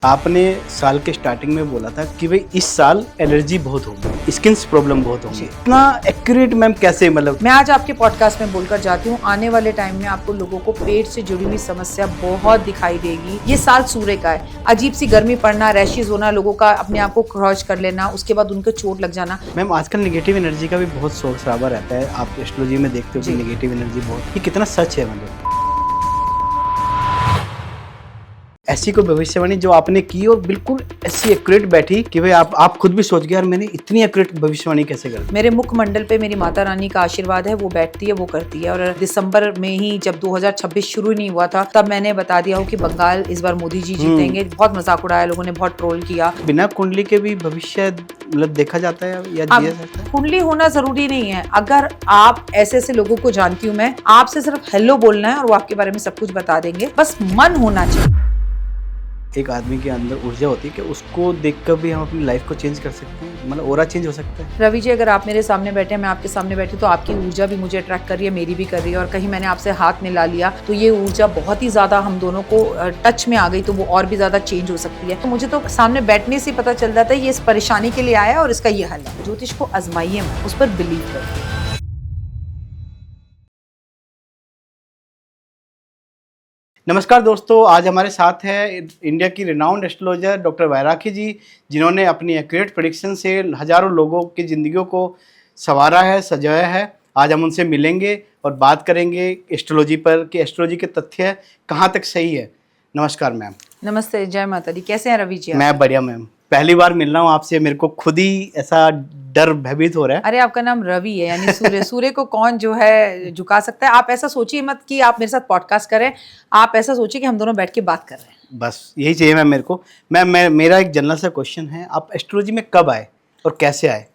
आपने साल के स्टार्टिंग में बोला था कि भाई इस साल एलर्जी बहुत होगी, स्किन प्रॉब्लम बहुत होगी। इतना एक्यूरेट मैम कैसे, मतलब मैं आज आपके पॉडकास्ट में बोलकर जाती हूँ, आने वाले टाइम में आपको लोगों को पेट से जुड़ी हुई समस्या बहुत दिखाई देगी। ये साल सूर्य का है, अजीब सी गर्मी पड़ना, रैशेज होना, लोगों का अपने आप को क्रॉच कर लेना, उसके बाद उनको चोट लग जाना। मैम आजकल नेगेटिव एनर्जी का भी बहुत शोर शराबा रहता है। आप एस्ट्रोलॉजी में देखते हो कि नेगेटिव एनर्जी बहुत, ये कितना सच है? मतलब ऐसी कोई भविष्यवाणी जो आपने की और बिल्कुल ऐसी एक्यूरेट बैठी कि भाई आप खुद भी सोच गए यार मैंने इतनी एक्यूरेट भविष्यवाणी कैसे कर दी? मेरे मुखमंडल पे मेरी माता रानी का आशीर्वाद है, वो बैठती है, वो करती है। और दिसंबर में ही जब 2026 शुरू नहीं हुआ था तब मैंने बता दिया हो कि बंगाल इस बार मोदी जी जीतेंगे। बहुत मजाक उड़ाया लोगों ने, बहुत ट्रोल किया। बिना कुंडली के भी भविष्य मतलब देखा जाता है या दिया जाता है? कुंडली होना जरूरी नहीं है। अगर आप ऐसे ऐसे लोगों को जानती हूँ मैं, आपसे सिर्फ हेलो बोलना है और वो आपके बारे में सब कुछ बता देंगे, बस मन होना चाहिए। एक आदमी के अंदर ऊर्जा होती है कि उसको देखकर भी हम अपनी लाइफ को चेंज कर सकते हैं, मतलब ऑरा चेंज हो सकता है। रवि जी, अगर आप मेरे सामने बैठे हैं, मैं आपके सामने बैठी, तो आपकी ऊर्जा भी मुझे अट्रैक्ट कर रही है, मेरी भी कर रही है। और कहीं मैंने आपसे हाथ मिला लिया तो ये ऊर्जा बहुत ही ज्यादा हम दोनों को टच में आ गई, तो वो और भी ज्यादा चेंज हो सकती है। तो मुझे तो सामने बैठने से पता चल जाता है ये इस परेशानी के लिए आया है और इसका ये हल है। ज्योतिष को आजमाइए, उस पर बिलीव करिए। नमस्कार दोस्तों, आज हमारे साथ है इंडिया की रिनाउंड एस्ट्रोलॉजर डॉक्टर वैरागी जी, जिन्होंने अपनी एक्यूरेट प्रेडिक्शन से हजारों लोगों की ज़िंदगियों को संवारा है, सजाया है। आज हम उनसे मिलेंगे और बात करेंगे एस्ट्रोलॉजी पर कि एस्ट्रोलॉजी के तथ्य कहाँ तक सही है। नमस्कार मैम। नमस्ते, जय माता दी। कैसे हैं रवि जी? मैं बढ़िया मैम, पहली बार मिल रहा हूँ आपसे, मेरे को खुद ही ऐसा डर भयभीत हो रहा है। अरे आपका नाम रवि है, यानी सूर्य। सूर्य को कौन जो है झुका सकता है? आप ऐसा सोचिए मत कि आप मेरे साथ पॉडकास्ट करें, आप ऐसा सोचिए कि हम दोनों बैठ के बात कर रहे हैं। बस यही चाहिए मैम मेरे को। मैं मेरा एक जनरल सा क्वेश्चन है, आप एस्ट्रोलॉजी में कब आए और कैसे आए?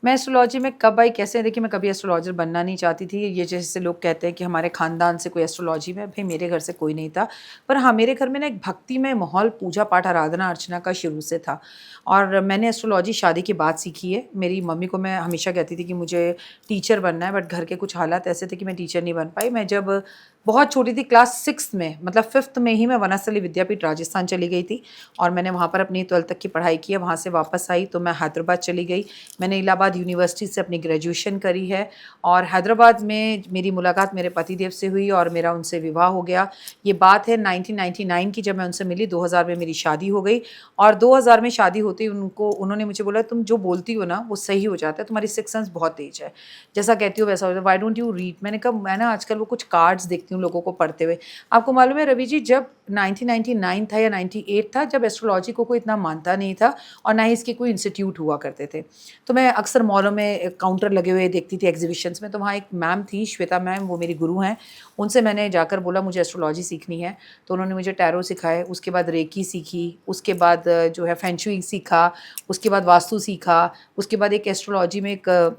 मैं एस्ट्रोलॉजी में कब आई, कैसे? देखिए, मैं कभी एस्ट्रोलॉजर बनना नहीं चाहती थी। ये जैसे लोग कहते हैं कि हमारे खानदान से कोई एस्ट्रोलॉजी में, भाई मेरे घर से कोई नहीं था। पर हाँ, मेरे घर में ना एक भक्तिमय माहौल, पूजा पाठ, आराधना अर्चना का शुरू से था। और मैंने एस्ट्रोलॉजी शादी के बाद सीखी है। मेरी मम्मी को मैं हमेशा कहती थी कि मुझे टीचर बनना है, बट घर के कुछ हालात ऐसे थे कि मैं टीचर नहीं बन पाई। मैं जब बहुत छोटी थी, क्लास 6 में, मतलब 5th में ही मैं वनस्थली विद्यापीठ राजस्थान चली गई थी और मैंने वहाँ पर अपनी 12th तक की पढ़ाई की है। वहाँ से वापस आई तो मैं हैदराबाद चली गई। मैंने इलाहाबाद यूनिवर्सिटी से अपनी ग्रेजुएशन करी है और हैदराबाद में मेरी मुलाकात मेरे पतिदेव से हुई और मेरा उनसे विवाह हो गया। ये बात है 1999 की, जब मैं उनसे मिली। 2000 में मेरी शादी हो गई और 2000 में शादी होते ही उन्होंने मुझे बोला, तुम जो बोलती हो ना वो सही हो जाता है, तुम्हारी सिक्स सेंस बहुत तेज है, जैसा कहती हो वैसा हो जाता है, व्हाई डोंट यू रीड। मैंने कहा मैं ना आजकल वो कुछ कार्ड्स देखती हूँ लोगों को पढ़ते हुए। आपको मालूम है रवि जी, जब 1999 था या 98 था, जब एस्ट्रोलॉजी को कोई इतना मानता नहीं था और ना ही इसके कोई इंस्टीट्यूट हुआ करते थे, तो मैं अक्सर मॉलों में काउंटर लगे हुए देखती थी, एग्जीबिशंस में। तो वहाँ एक मैम थी, श्वेता मैम, वो मेरी गुरु हैं। उनसे मैंने जाकर बोला मुझे एस्ट्रोलॉजी सीखनी है, तो उन्होंने मुझे टैरो सिखाए, उसके बाद रेकी सीखी, उसके बाद जो है फेंगशुई सीखा, उसके बाद वास्तु सीखा, उसके बाद एक एस्ट्रोलॉजी में एक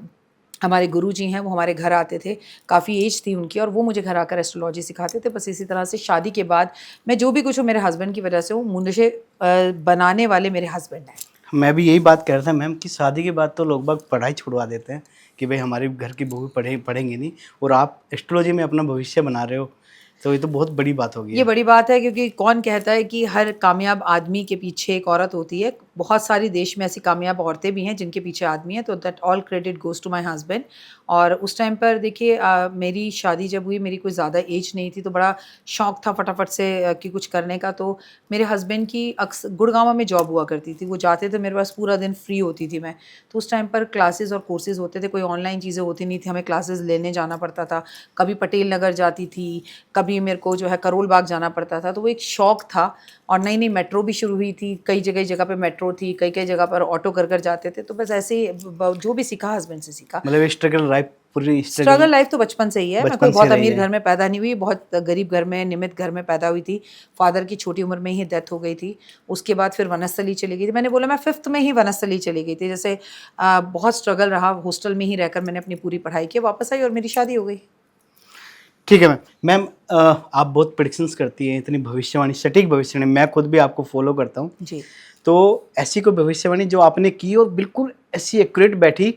हमारे गुरुजी हैं, वो हमारे घर आते थे, काफ़ी एज थी उनकी, और वो मुझे घर आकर एस्ट्रोलॉजी सिखाते थे। बस इसी तरह से शादी के बाद मैं जो भी कुछ हूँ मेरे हस्बैंड की वजह से हूँ। मुझे बनाने वाले मेरे हस्बैंड हैं। मैं भी यही बात कह रहा था मैम कि शादी के बाद तो लोग बाग पढ़ाई छुड़वा देते हैं कि भाई हमारे घर की बहू पढ़ेंगे नहीं, और आप एस्ट्रोलॉजी में अपना भविष्य बना रहे हो, तो ये तो बहुत बड़ी बात होगी। ये बड़ी बात है, क्योंकि कौन कहता है कि हर कामयाब आदमी के पीछे एक औरत होती है। बहुत सारी देश में ऐसी कामयाब औरतें भी हैं जिनके पीछे आदमी है। तो that all credit goes to my husband. और उस टाइम पर देखिए, मेरी शादी जब हुई, मेरी कोई ज़्यादा एज नहीं थी, तो बड़ा शौक था फटाफट से कि कुछ करने का। तो मेरे हस्बैंड की गुड़गांव में जॉब हुआ करती थी, वो जाते थे, मेरे पास पूरा दिन फ्री होती थी मैं। तो उस टाइम पर क्लासेस और कोर्सेज़ होते थे, कोई ऑनलाइन चीज़ें होती नहीं थी, हमें क्लासेस लेने जाना पड़ता था। कभी पटेल नगर जाती थी, कभी मेरे को जो है करोल बाग जाना पड़ता था। तो वो एक शौक था। और नई नई मेट्रो भी शुरू हुई थी, कई जगह पे मेट्रो थी, कई कई जगह पर ऑटो कर जाते थे। तो बस ऐसे ही जो भी सीखा हस्बैंड से सीखा। मतलब स्ट्रगल लाइफ, पूरी स्ट्रगल लाइफ तो बचपन से ही है। मैं कोई बहुत अमीर है। घर में पैदा नहीं हुई, बहुत गरीब घर में, निमित घर में पैदा हुई थी। फादर की छोटी उम्र में ही डेथ हो गई थी। उसके बाद फिर वनस्थली चली गई थी। मैंने बोला मैं 5th में ही वनस्थली चली गई थी। जैसे बहुत स्ट्रगल रहा, हॉस्टल में ही रहकर मैंने अपनी पूरी पढ़ाई की, वापस आई और मेरी शादी हो गई। ठीक है मैम। मैम आप बहुत प्रेडिक्शंस करती हैं, इतनी भविष्यवाणी, सटीक भविष्यवाणी, मैं खुद भी आपको फॉलो करता हूँ जी। तो ऐसी कोई भविष्यवाणी जो आपने की और बिल्कुल ऐसी एक्यूरेट बैठी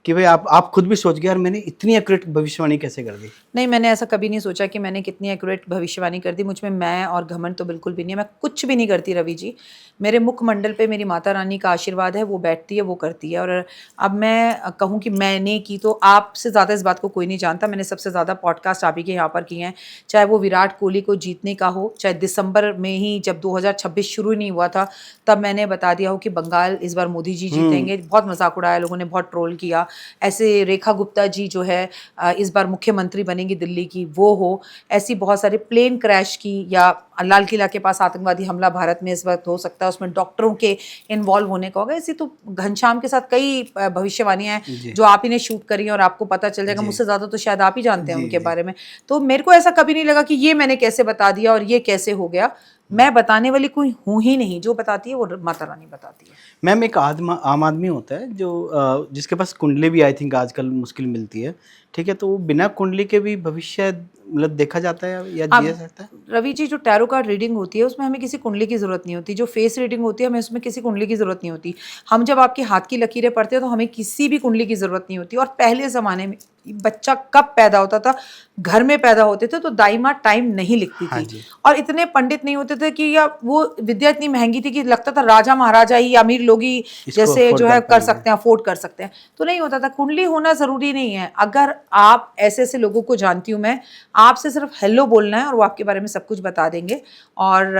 कि भाई आप खुद भी सोच गए यार मैंने इतनी एक्यूरेट भविष्यवाणी कैसे कर दी? नहीं, मैंने ऐसा कभी नहीं सोचा कि मैंने कितनी एक्यूरेट भविष्यवाणी कर दी। मुझ में मैं और घमंड तो बिल्कुल भी नहीं है। मैं कुछ भी नहीं करती रवि जी। मेरे मुखमंडल पे मेरी माता रानी का आशीर्वाद है, वो बैठती है, वो करती है। और अब मैं कहूँ कि मैंने की, तो आपसे ज़्यादा इस बात को कोई नहीं जानता। मैंने सबसे ज़्यादा पॉडकास्ट आप ही के यहाँ पर किए हैं, चाहे वो विराट कोहली को जीतने का हो, चाहे दिसंबर में ही जब 2026 शुरू नहीं हुआ था तब मैंने बता दिया हो कि बंगाल इस बार मोदी जी जीतेंगे। बहुत मजाक उड़ाया लोगों ने, बहुत ट्रोल किया। ऐसे रेखा गुप्ता जी जो है इस बार मुख्यमंत्री बनेंगी दिल्ली की, वो हो। ऐसी बहुत सारे प्लेन क्रैश की, या लाल किला के पास आतंकवादी हमला भारत में इस वक्त हो सकता है, उसमें डॉक्टरों के इन्वॉल्व होने का होगा। ऐसी तो घनश्याम के साथ कई भविष्यवाणियां हैं जो आप ही ने शूट करी हैं और आपको पता चल जाएगा। मुझसे ज़्यादा तो शायद आप ही जानते हैं उनके बारे में। तो मेरे को ऐसा कभी नहीं लगा कि ये मैंने कैसे बता दिया और ये कैसे हो गया। मैं बताने वाली कोई हूँ ही नहीं, जो बताती है वो माता रानी बताती है। मैम एक आम आदमी होता है जो जिसके पास कुंडली भी आई थिंक आजकल मुश्किल मिलती है, ठीक है, तो वो बिना कुंडली के भी भविष्य मतलब देखा जाता है या जिया जाता है? रवि जी, जो टैरो कार्ड रीडिंग होती है उसमें हमें किसी कुंडली की जरूरत नहीं होती। जो फेस रीडिंग होती है हमें उसमें किसी कुंडली की जरूरत नहीं होती। हम जब आपके हाथ की लकीरें पढ़ते हैं तो हमें किसी भी कुंडली की जरूरत नहीं होती। और पहले जमाने में बच्चा कब पैदा होता था, घर में पैदा होते थे तो दाई माँ टाइम नहीं लिखती हाँ थी। जी। और इतने पंडित नहीं होते थे कि, या वो विद्या इतनी महंगी थी कि लगता था राजा महाराजा ही, अमीर लोग ही जैसे afford जो है कर कर पाएंगे। सकते हैं, अफोर्ड कर सकते हैं। तो नहीं होता था। कुंडली होना जरूरी नहीं है। अगर आप ऐसे ऐसे लोगों को जानती हूँ मैं, आपसे सिर्फ हेलो बोलना है और वो आपके बारे में सब कुछ बता देंगे। और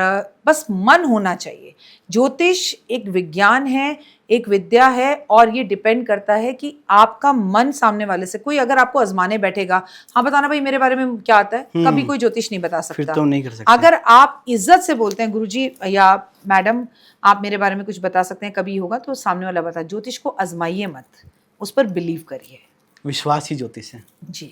बस मन होना चाहिए। ज्योतिष एक विज्ञान है, एक विद्या है, और ये डिपेंड करता है कि आपका मन सामने वाले से, कोई अगर आपको आजमाने बैठेगा, हाँ बताना भाई मेरे बारे में क्या आता है, कभी कोई ज्योतिष नहीं बता फिर सकता। तो नहीं कर सकते। अगर आप इज्जत से बोलते हैं गुरुजी या मैडम आप मेरे बारे में कुछ बता सकते हैं, कभी होगा, तो सामने वाला बता। ज्योतिष को आजमाइए मत, उस पर बिलीव करिए। विश्वास ही ज्योतिष है। जी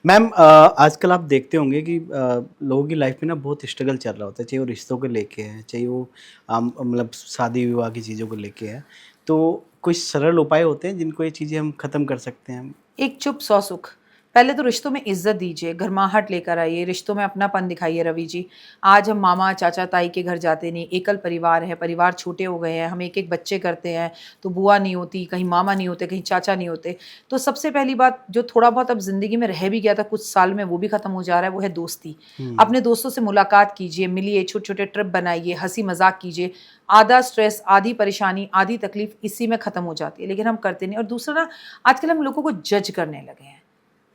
मैम आजकल आप देखते होंगे कि लोगों की लाइफ में ना बहुत स्ट्रगल चल रहा होता है, चाहे वो रिश्तों को लेके है, चाहे वो मतलब शादी विवाह की चीज़ों को लेके है, तो कोई सरल उपाय होते हैं जिनको ये चीज़ें हम ख़त्म कर सकते हैं? एक चुप सौ सुख। पहले तो रिश्तों में इज्जत दीजिए, गर्माहट लेकर आइए, रिश्तों में अपनापन दिखाइए। रवि जी, आज हम मामा चाचा ताई के घर जाते नहीं, एकल परिवार है, परिवार छोटे हो गए हैं, हम एक एक बच्चे करते हैं, तो बुआ नहीं होती, कहीं मामा नहीं होते, कहीं चाचा नहीं होते। तो सबसे पहली बात जो थोड़ा बहुत अब जिंदगी में रह भी गया था कुछ साल में, वो भी खत्म हो जा रहा है, वो है दोस्ती। अपने दोस्तों से मुलाकात कीजिए, मिलिए, छोटे छोटे ट्रिप बनाइए, हंसी मजाक कीजिए। आधा स्ट्रेस, आधी परेशानी, आधी तकलीफ इसी में खत्म हो जाती है, लेकिन हम करते नहीं। और दूसरा ना, आजकल हम लोगों को जज करने लगे हैं,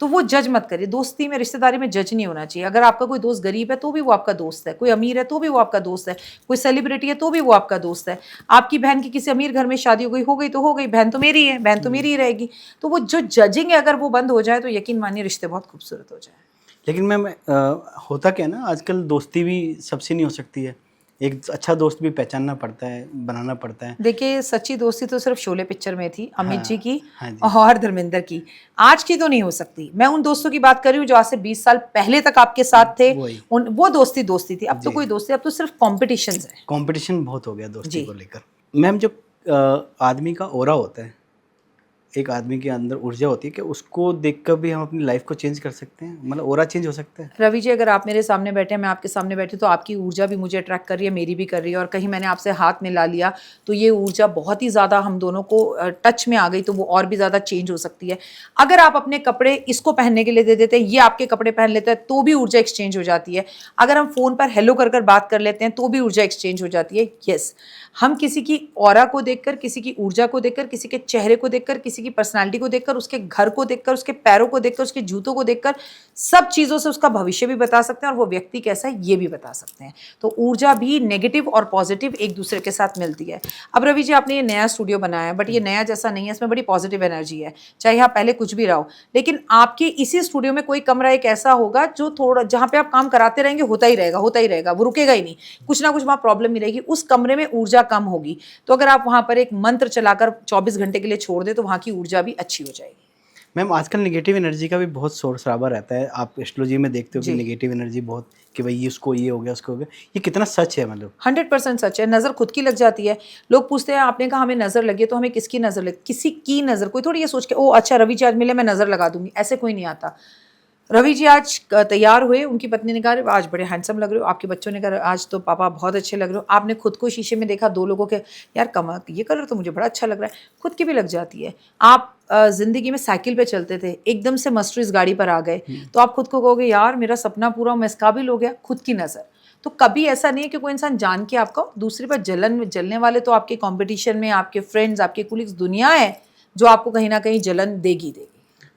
तो वो जज मत करिए। दोस्ती में, रिश्तेदारी में जज नहीं होना चाहिए। अगर आपका कोई दोस्त गरीब है तो भी वो आपका दोस्त है, कोई अमीर है तो भी वो आपका दोस्त है, कोई सेलिब्रिटी है तो भी वो आपका दोस्त है। आपकी बहन की किसी अमीर घर में शादी हो गई तो हो गई, बहन तो मेरी है, बहन तो मेरी ही रहेगी। तो वो जो जजिंग है, अगर वो बंद हो जाए तो यकीन मानिए रिश्ते बहुत खूबसूरत हो जाए। लेकिन मैम होता क्या है ना, आजकल दोस्ती भी सबसे नहीं हो सकती है, एक अच्छा दोस्त भी पहचानना पड़ता है, बनाना पड़ता है। देखिए, सच्ची दोस्ती तो सिर्फ शोले पिक्चर में थी, अमित हाँ, जी की हाँ जी। और धर्मेंद्र की। आज की तो नहीं हो सकती। मैं उन दोस्तों की बात कर रही हूँ जो आज से 20 साल पहले तक आपके साथ थे। वही। वो दोस्ती दोस्ती थी। अब तो जी। कोई दोस्ती, अब तो सिर्फ कॉम्पिटिशन है। कंपटीशन बहुत हो गया दोस्ती जी। को लेकर। मैम जो आदमी का ऑरा होता है, एक आदमी के अंदर ऊर्जा होती है कि उसको देखकर भी हम अपनी लाइफ को चेंज कर सकते हैं, मतलब ऑरा चेंज हो सकता है? रवि जी, अगर आप मेरे सामने बैठे हैं, मैं आपके सामने बैठी, तो आपकी ऊर्जा भी मुझे अट्रैक्ट कर रही है, मेरी भी कर रही है। और कहीं मैंने आपसे हाथ मिला लिया तो ये ऊर्जा बहुत ही ज़्यादा हम दोनों को टच में आ गई, तो वो और भी ज़्यादा चेंज हो सकती है। अगर आप अपने कपड़े इसको पहनने के लिए दे देते हैं, ये आपके कपड़े पहन लेते हैं, तो भी ऊर्जा एक्सचेंज हो जाती है। अगर हम फ़ोन पर हेलो कर बात कर लेते हैं तो भी ऊर्जा एक्सचेंज हो जाती है। यस, हम किसी की ऑरा को देखकर, किसी की ऊर्जा को देखकर, किसी के चेहरे को देखकर, किसी की पर्सनालिटी को देखकर, उसके घर को देखकर, उसके पैरों को देखकर, उसके जूतों को देखकर, सब चीज़ों से उसका भविष्य भी बता सकते हैं और वो व्यक्ति कैसा है ये भी बता सकते हैं। तो ऊर्जा भी नेगेटिव और पॉजिटिव एक दूसरे के साथ मिलती है। अब रवि जी, आपने ये नया स्टूडियो बनाया है, बट ये नया जैसा नहीं है, इसमें बड़ी पॉजिटिव एनर्जी है, चाहे यहाँ पहले कुछ भी रहा हो। लेकिन आपके इसी स्टूडियो में कोई कमरा एक ऐसा होगा जो थोड़ा, जहाँ पे आप काम कराते रहेंगे, होता ही रहेगा, होता ही रहेगा, वो रुकेगा ही नहीं, कुछ ना कुछ वहाँ प्रॉब्लम ही रहेगी। उस कमरे में ऊर्जा कम होगी, तो अगर आप वहाँ पर एक मंत्र चलाकर 24 घंटे के लिए छोड़ दें तो वहाँ की ऊर्जा भी अच्छी हो जाएगी। मैम आजकल नेगेटिव एनर्जी का भी बहुत शोर शराबा रहता है, आप एस्ट्रोलॉजी में देखते हो कि जी। नेगेटिव एनर्जी बहुत, कि भाई इसको ये हो गया, उसको हो गया, ये कितना सच है? मतलब 100% सच है। नज़र खुद की लग जाती है। लोग पूछते हैं, आपने कहा हमें नज़र लगी है, तो हमें किसकी नज़र लगी? किसी की नज़र। कोई थोड़ी ये सोच के, ओ अच्छा रवि जी आज मिले, मैं नज़र लगा दूंगी, ऐसे कोई नहीं आता। रवि जी आज तैयार हुए, उनकी पत्नी ने कहा आज बड़े हैंडसम लग रहे हो, आपके बच्चों ने कहा आज तो पापा बहुत अच्छे लग रहे हो, आपने खुद को शीशे में देखा, दो लोगों के यार कमा ये कलर तो मुझे बड़ा अच्छा लग रहा है, खुद की भी लग जाती है। आप जिंदगी में साइकिल पे चलते थे, एकदम से मर्सिडीज गाड़ी पर आ गए, तो आप खुद को कहोगे यार मेरा सपना पूरा, मैं इस काबिल हो गया, खुद की नज़र। तो कभी ऐसा नहीं है कि कोई इंसान जान के आपको, दूसरी बार जलने वाले तो आपके कंपटीशन में आपके फ्रेंड्स, आपके कुलीग्स, दुनिया है जो आपको कहीं ना कहीं जलन देगी देगी।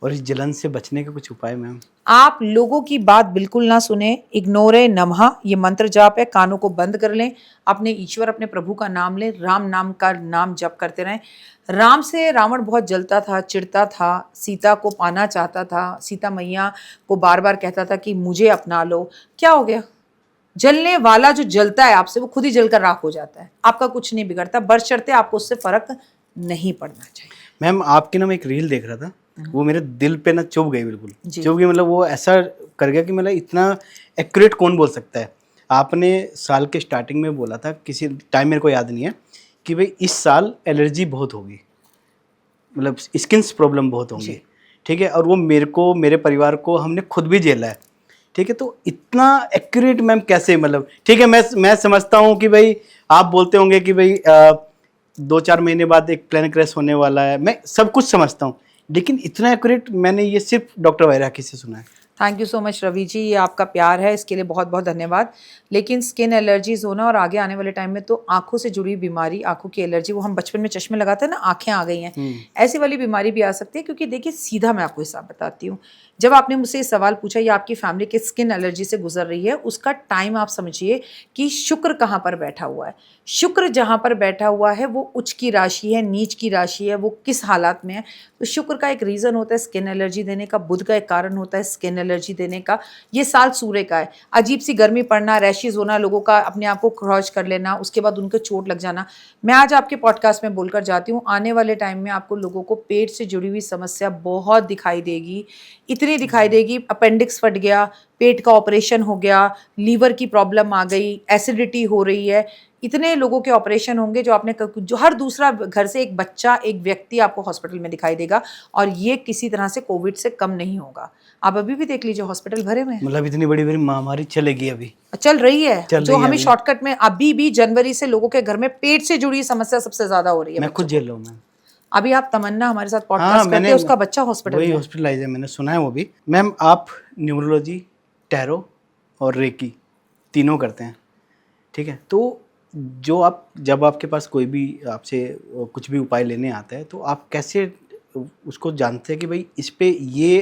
और इस जलन से बचने के कुछ उपाय मैम? आप लोगों की बात बिल्कुल ना सुने, इग्नोरे नमः, ये मंत्र जाप है, कानों को बंद कर लें, अपने ईश्वर अपने प्रभु का नाम लें, राम नाम का नाम जप करते रहें। राम से रावण बहुत जलता था, चिढ़ता था, सीता को पाना चाहता था, सीता मैया को बार बार कहता था कि मुझे अपना लो। क्या हो गया? जलने वाला जो जलता है आपसे वो खुद ही जलकर राख हो जाता है, आपका कुछ नहीं बिगड़ता, बरशर्ते आपको उससे फर्क नहीं पड़ना चाहिए। मैम आपकी ना मैं एक रील देख रहा था, वो मेरे दिल पे ना चुभ गई, बिल्कुल चुभ गई, मतलब वो ऐसा कर गया कि मतलब इतना एक्यूरेट कौन बोल सकता है। आपने साल के स्टार्टिंग में बोला था, किसी टाइम मेरे को याद नहीं है, कि भाई इस साल एलर्जी बहुत होगी, मतलब स्किन्स प्रॉब्लम बहुत होंगी, ठीक है, और वो मेरे को, मेरे परिवार को, हमने खुद भी झेला है, ठीक है। तो इतना एक्यूरेट मैम कैसे, मतलब ठीक है, मैं समझता हूँ कि भाई आप बोलते होंगे कि भाई 2-4 महीने बाद एक प्लेन क्रैश होने वाला है, मैं सब कुछ समझता हूँ, लेकिन इतना एक्यूरेट मैंने ये सिर्फ डॉक्टर वैरागी से सुना है। Thank you so much Ravi ji, ये आपका प्यार है, इसके लिए बहुत बहुत धन्यवाद। लेकिन स्किन एलर्जीज होना और आगे आने वाले टाइम में तो आंखों से जुड़ी बीमारी, आंखों की एलर्जी, वो हम बचपन में चश्मे लगाते हैं ना, आंखें आ गई हैं, ऐसी वाली बीमारी भी आ सकती है। क्योंकि देखिए सीधा मैं आपको हिसाब बताती हूँ, जब आपने मुझसे ये सवाल पूछा या आपकी फैमिली के स्किन एलर्जी से गुजर रही है, उसका टाइम आप समझिए कि शुक्र कहाँ पर बैठा हुआ है। शुक्र जहाँ पर बैठा हुआ है वो उच्च की राशि है, नीच की राशि है, वो किस हालात में है। तो शुक्र का एक रीज़न होता है स्किन एलर्जी देने का, बुध का एक कारण होता है स्किन एलर्जी देने का, ये साल सूर्य का है। अजीब सी गर्मी पड़ना, रैशेज होना, लोगों का अपने आप को क्रॉच कर लेना, उसके बाद उनको चोट लग जाना। मैं आज आपके पॉडकास्ट में बोलकर जाती हूँ, आने वाले टाइम में आपको लोगों को पेट से जुड़ी हुई समस्या बहुत दिखाई देगी, इतनी दिखाई देगी, अपेंडिक्स फट गया, पेट का ऑपरेशन हो गया, लीवर की प्रॉब्लम आ गई, एसिडिटी हो रही है, इतने लोगों के ऑपरेशन होंगे जो आपने, जो हर दूसरा घर से एक बच्चा, एक व्यक्ति आपको हॉस्पिटल में दिखाई देगा, और ये किसी तरह से कोविड से कम नहीं होगा। आप अभी भी देख लीजिए हॉस्पिटल भरे हुए हैं, मतलब इतनी बड़ी बड़ी महामारी चलेगी, अभी चल रही है, जो हमें अभी। शॉर्टकट में अभी भी जनवरी से लोगों के घर में पेट से जुड़ी समस्या सबसे ज्यादा हो रही है। मैं खुद झेल रहा हूँ मैम। अभी आप तमन्ना हमारे साथ हाँ, पॉडकास्ट करते हैं, उसका बच्चा हॉस्पिटल वही में, हॉस्पिटलाइज है, मैंने सुना है वो भी। मैम आप न्यूरोलॉजी, टैरो और रेकी तीनों करते हैं, ठीक है। तो जो आप, जब आपके पास कोई भी आपसे कुछ भी उपाय लेने आता है, तो आप कैसे उसको जानते हैं कि भाई इस पे ये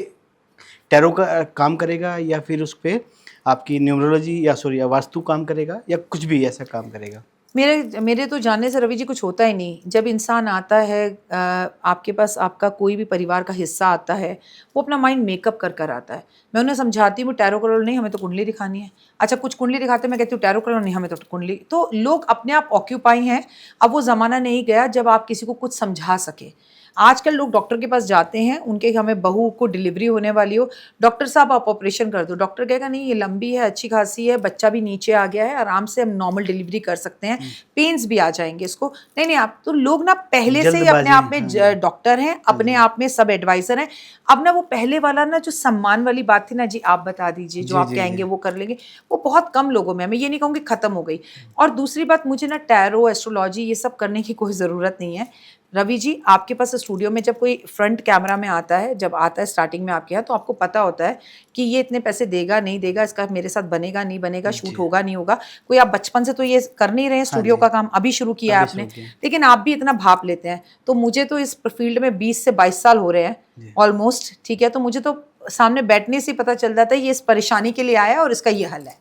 टैरो का काम करेगा, या फिर उस पे आपकी न्यूरोलॉजी या सॉरी वास्तु काम करेगा, या कुछ भी ऐसा काम करेगा? मेरे तो जानने से रवि जी कुछ होता ही नहीं। जब इंसान आता है आपके पास, आपका कोई भी परिवार का हिस्सा आता है, वो अपना माइंड मेकअप कर कर आता है। मैं उन्हें समझाती हूँ टैरो कलर नहीं, हमें तो कुंडली दिखानी है। अच्छा कुछ कुंडली दिखाते हैं, मैं कहती हूँ टैरो कलर नहीं, हमें तो कुंडली। तो लोग अपने आप ऑक्यूपाई हैं। अब वो ज़माना नहीं गया जब आप किसी को कुछ समझा सके। आजकल लोग डॉक्टर के पास जाते हैं, उनके हमें बहू को डिलीवरी होने वाली हो, डॉक्टर साहब आप ऑपरेशन कर दो, डॉक्टर कहेगा नहीं ये लंबी है, अच्छी खासी है, बच्चा भी नीचे आ गया है, आराम से हम नॉर्मल डिलीवरी कर सकते हैं, पेन्स भी आ जाएंगे इसको। नहीं नहीं, आप तो लोग ना पहले से ही अपने आप में डॉक्टर हैं, अपने आप में सब एडवाइजर हैं। अब ना वो पहले वाला ना जो सम्मान वाली बात थी ना, जी आप बता दीजिए, जो आप कहेंगे वो कर लेंगे, वो बहुत कम लोगों में, मैं ये नहीं कहूँगी खत्म हो गई। और दूसरी बात, मुझे ना टैरो, एस्ट्रोलॉजी ये सब करने की कोई ज़रूरत नहीं है। रवि जी आपके पास स्टूडियो में जब कोई फ्रंट कैमरा में आता है, जब आता है स्टार्टिंग में आपके यहाँ, तो आपको पता होता है कि ये इतने पैसे देगा नहीं देगा, इसका मेरे साथ बनेगा नहीं बनेगा, शूट होगा नहीं होगा। कोई आप बचपन से तो ये कर नहीं रहे हैं, स्टूडियो का काम अभी शुरू किया है आपने, लेकिन आप भी इतना भाप लेते हैं। तो मुझे तो इस फील्ड में 20 से 22 साल हो रहे हैं ऑलमोस्ट, ठीक है। तो मुझे तो सामने बैठने से पता चल जाता है ये इस परेशानी के लिए आया है और इसका ये हल है।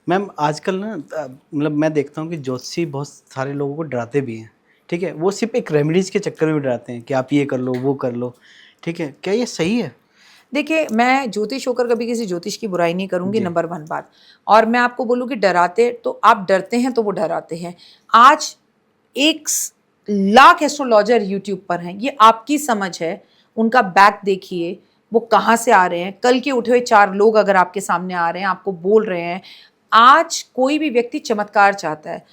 मैम आजकल ना मतलब मैं देखता हूँ कि ज्योतिषी बहुत सारे लोगों को डराते भी हैं, ठीक है। वो सिर्फ एक रेमेडीज़ के चक्कर में डराते हैं कि आप ये कर लो वो कर लो, ठीक है। क्या ये सही है? देखिए मैं ज्योतिष होकर कभी किसी ज्योतिष की बुराई नहीं करूंगी, नंबर 1 बात। और मैं आपको बोलूँ कि डराते तो आप डरते हैं, तो वो डराते हैं। आज 1 लाख एस्ट्रोलॉजर यूट्यूब पर हैं, ये आपकी समझ है, उनका बैक देखिए वो कहाँ से आ रहे हैं। कल के उठे हुए 4 लोग अगर आपके सामने आ रहे हैं, आपको बोल रहे हैं। आज कोई भी व्यक्ति चमत्कार चाहता है।